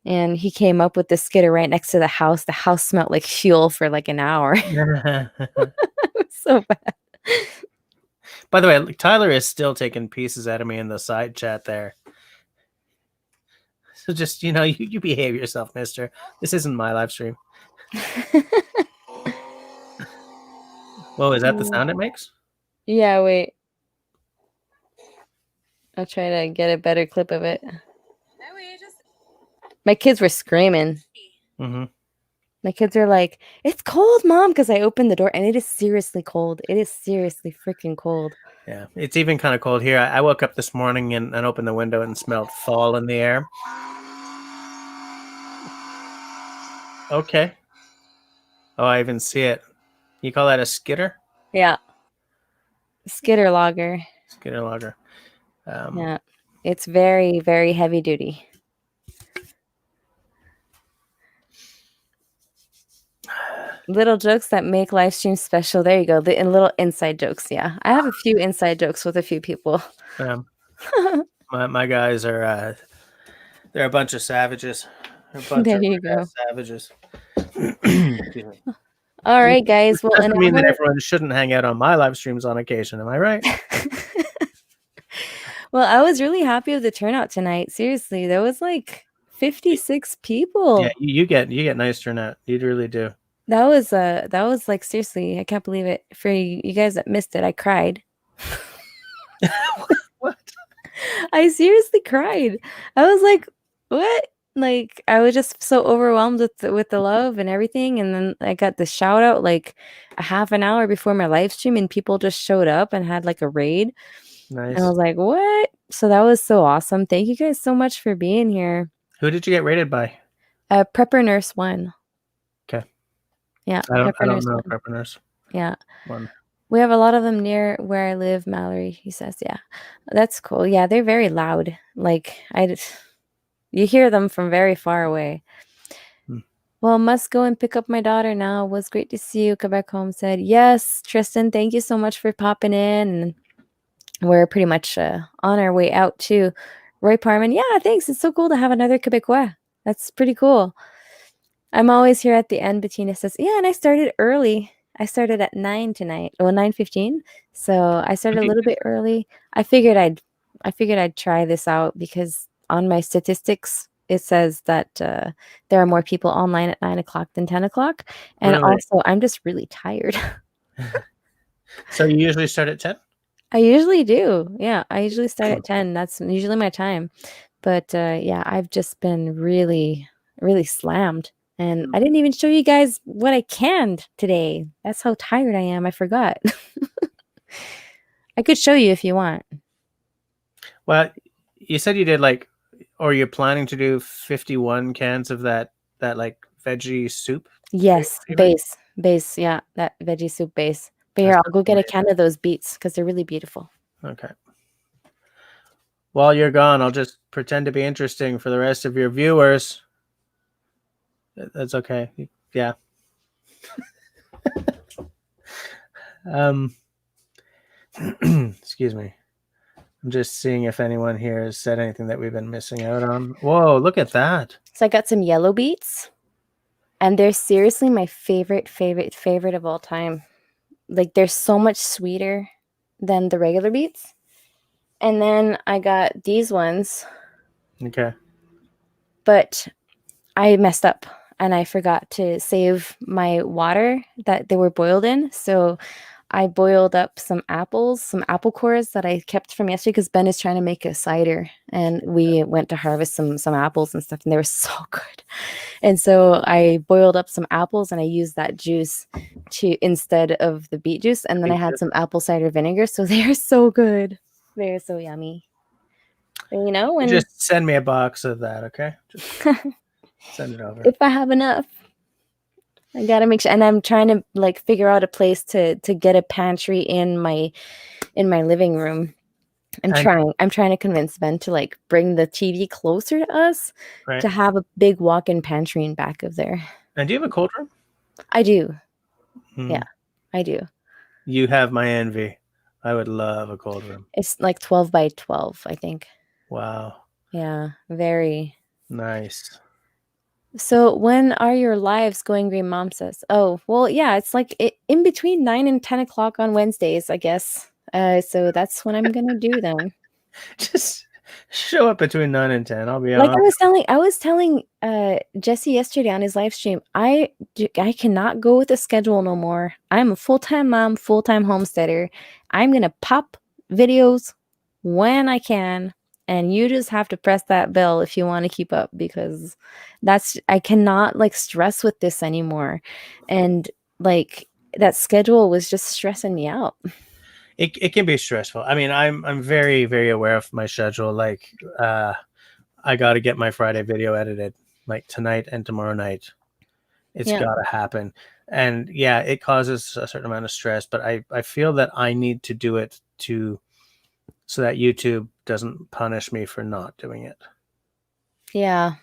And he came up with the skidder right next to the house. The house smelled like fuel for like an hour. It was so bad. By the way, Tyler is still taking pieces out of me in the side chat there. So just you behave yourself, mister. This isn't my live stream. Whoa, is that the sound it makes? Yeah, wait. I'll try to get a better clip of it. My kids were screaming. Mm-hmm. My kids are like, "It's cold, Mom," because I opened the door and it is seriously cold. It is seriously freaking cold. Yeah, it's even kind of cold here. I woke up this morning and opened the window and smelled fall in the air. Okay. Oh, I even see it. You call that a skidder? Yeah. Skidder logger. Skidder logger. Yeah. It's very, very heavy duty. Little jokes that make live streams special. There you go. The little inside jokes. Yeah, I have a few inside jokes with a few people. My guys are they're a bunch of savages. They're a bunch There of you weird-ass go. savages. Excuse me. All right, guys. Well, Doesn't an mean that hour. everyone shouldn't hang out on my live streams on occasion. Am I right? Well, I was really happy with the turnout tonight. Seriously, there was like 56 people. Yeah, you get nice turnout. You really do. That was like seriously, I can't believe it. For you guys that missed it, I cried. What? I seriously cried. I was like, what? Like I was just so overwhelmed with the love and everything. And then I got the shout out like a half an hour before my live stream, and people just showed up and had like a raid. Nice. And I was like, what? So that was so awesome. Thank you guys so much for being here. Who did you get rated by? Prepper Nurse 1. Okay. Yeah. I don't Nurse know 1. Prepper Nurse Yeah. 1. We have a lot of them near where I live, Mallory. He says, yeah. That's cool. Yeah, they're very loud. Like you hear them from very far away. Well, must go and pick up my daughter now. Was great to see you. Quebec Home said, yes, Tristan, thank you so much for popping in. And we're pretty much on our way out too. Roy Parman, yeah, thanks. It's so cool to have another Quebecois. That's pretty cool. I'm always here at the end. Bettina says, yeah, and I started early. I started at 9 tonight. Well, 9:15. So I started a little bit early. I figured I'd try this out because on my statistics it says that there are more people online at 9 o'clock than 10 o'clock. And Really? also I'm just really tired. So you usually start at 10? I usually do. Yeah, I usually start at 10. That's usually my time. But yeah, I've just been really, really slammed. And I didn't even show you guys what I canned today. That's how tired I am. I forgot. I could show you if you want. Well, you said you did like, or you're planning to do 51 cans of that like veggie soup? Yes, Favorite? base. Yeah, that veggie soup base. But here, That's I'll go get a amazing. can of those beets because they're really beautiful. Okay. While you're gone, I'll just pretend to be interesting for the rest of your viewers. That's okay. Yeah. Excuse me. I'm just seeing if anyone here has said anything that we've been missing out on. Whoa, look at that. So I got some yellow beets, and they're seriously my favorite of all time. Like they're so much sweeter than the regular beets. And then I got these ones, Okay. but I messed up and I forgot to save my water that they were boiled in. So I boiled up some apples, some apple cores that I kept from yesterday because Ben is trying to make a cider, and we went to harvest some apples and stuff, and they were so good. And so I boiled up some apples and I used that juice to instead of the beet juice, and then I had some apple cider vinegar. So they are so good. They're so yummy. And, you know, when Just send me a box of that, okay? Just send it over. if I have enough. I gotta make sure, and I'm trying to like figure out a place to get a pantry in my living room. I'm trying to convince Ben to like bring the TV closer to us Right. to have a big walk-in pantry in back of there. And do you have a cold room? I do. Hmm. Yeah, I do. You have my envy. I would love a cold room. It's like 12 by 12, I think. Wow. Yeah, very. Nice. So when are your lives going? Green Mom says. Oh, well, yeah, it's like in between 9 and 10 o'clock on Wednesdays, I guess. So that's when I'm gonna do them. Just show up between 9 and 10. I'll be Like honest. I was telling Jesse yesterday on his live stream, I cannot go with the schedule no more. I'm a full-time mom, full-time homesteader. I'm gonna pop videos when I can, and you just have to press that bell if you want to keep up, because I cannot like stress with this anymore. And like that schedule was just stressing me out. It can be stressful. I mean, I'm very, very aware of my schedule. Like, I got to get my Friday video edited like tonight and tomorrow night. It's Yeah. got to happen. And yeah, it causes a certain amount of stress, but I feel that I need to do it so that YouTube doesn't punish me for not doing it. Yeah.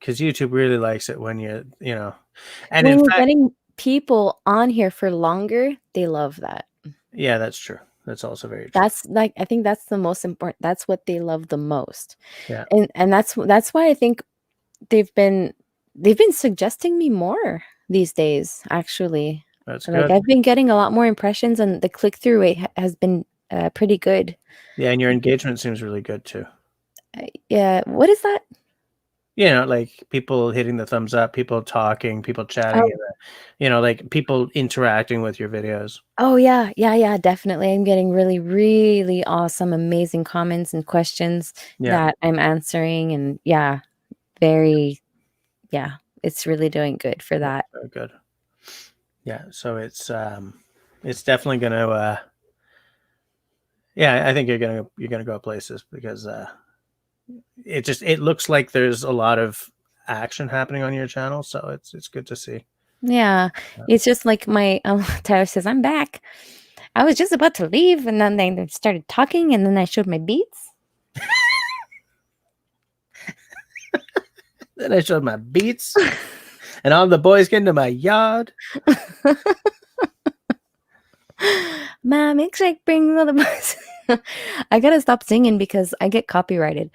Because YouTube really likes it when you know. And When in you're fact, getting people on here for longer, they love that. Yeah, that's true. That's also very true. That's like, I think that's the most important. That's what they love the most. Yeah. And that's why I think they've been suggesting me more these days, actually. That's Like good. I've been getting a lot more impressions, and the click-through rate has been pretty good. Yeah, and your engagement seems really good too. Yeah, what is that? You know, like people hitting the thumbs up, people talking, people chatting, Oh. you know, like people interacting with your videos. Oh yeah, definitely. I'm getting really, really awesome, amazing comments and questions Yeah. that I'm answering, and yeah, very, yeah, it's really doing good for that. Very good. Yeah, so it's definitely gonna yeah, I think you're gonna go places because it looks like there's a lot of action happening on your channel, so it's good to see. Yeah, it's just like my Tyler says, I'm back. I was just about to leave, and then they started talking, and then I showed my beats. Then I showed my beats, and all the boys get into my yard. Ma, milkshake brings all the boys. I gotta stop singing because I get copyrighted.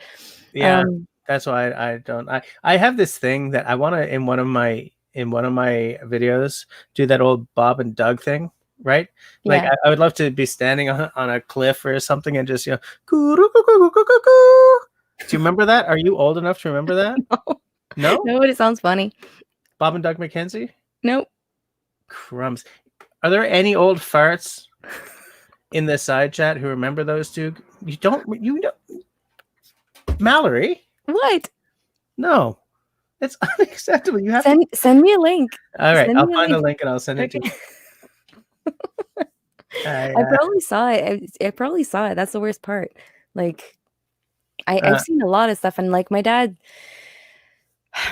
Yeah, that's why I don't. I have this thing that I want to in one of my videos do that old Bob and Doug thing, right? Like Yeah. I would love to be standing on a cliff or something and just Do you remember that? Are you old enough to remember that? No? No, but it sounds funny. Bob and Doug McKenzie? Nope. Crumbs. Are there any old farts in the side chat who remember those two? You don't. Mallory? What? No. It's unacceptable. You have Send me a link. All right, Send I'll me a find a link. link and I'll send it to you. I probably saw it. I probably saw it. That's the worst part. Like, I've seen a lot of stuff, and like my dad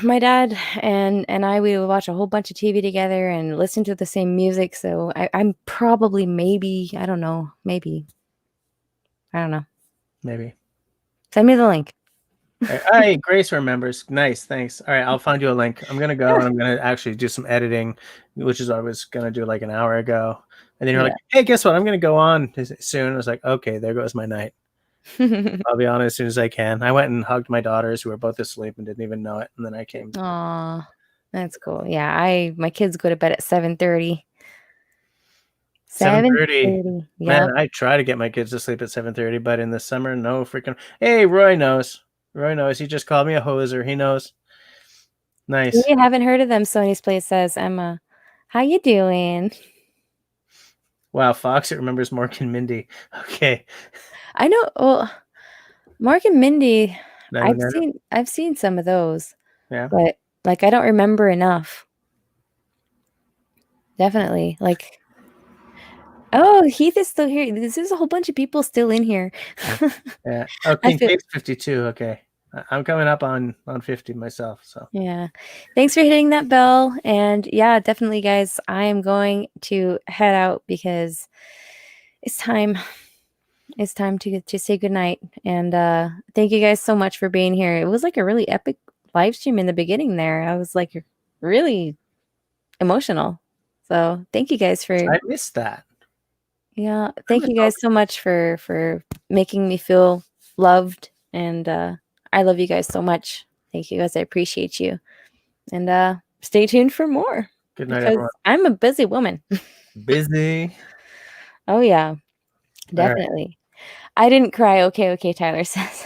and I, we would watch a whole bunch of TV together and listen to the same music. So I'm probably maybe, I don't know, maybe. I don't know. Maybe. Send me the link. All right, Grace remembers. Nice, thanks. All right, I'll find you a link. I'm gonna go and I'm gonna actually do some editing, which is what I was gonna do like an hour ago. And then you're like, hey, guess what? I'm gonna go on soon. I was like, okay, there goes my night. I'll be on as soon as I can. I went and hugged my daughters who were both asleep and didn't even know it. And then I came. Aw, that's cool. Yeah, my kids go to bed at 7:30. 7:30. Yeah. Man, I try to get my kids to sleep at 7:30, but in the summer, no freaking. Hey, Roy knows. Roy knows. He just called me a hoser. He knows. Nice. You haven't heard of them. Sony's Place says, Emma, how you doing? Wow, Fox, it remembers Mork and Mindy. Okay. I know. Well, Mark and Mindy, No. I've seen some of those. Yeah. But like I don't remember enough. Definitely. Like, oh, Heath is still here. There's a whole bunch of people still in here. Yeah. Oh, King Kate's 52. Okay. I'm coming up on 50 myself. So yeah. Thanks for hitting that bell. And yeah, definitely, guys, I am going to head out because it's time. It's time to say goodnight. And thank you guys so much for being here. It was like a really epic live stream in the beginning there. I was like really emotional. So thank you guys for I missed that. Yeah. Thank you guys so much for making me feel loved. And I love you guys so much. Thank you guys. I appreciate you. And stay tuned for more. Good night, Because everyone. I'm a busy woman. Busy. Oh yeah. Definitely. I didn't cry. Okay, Tyler says.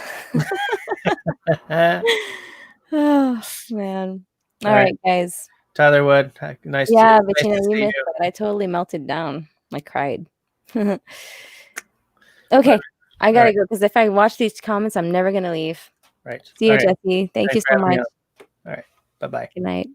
Oh man. All right, guys. Tyler Wood, nice. Yeah, to, but nice you know, to you see missed you. it. I totally melted down. I cried. Okay, I gotta go because if I watch these comments, I'm never gonna leave. Right. See you, All right. Jesse. Thank you Thanks for so having me much. on. All right. Bye-bye. Good night.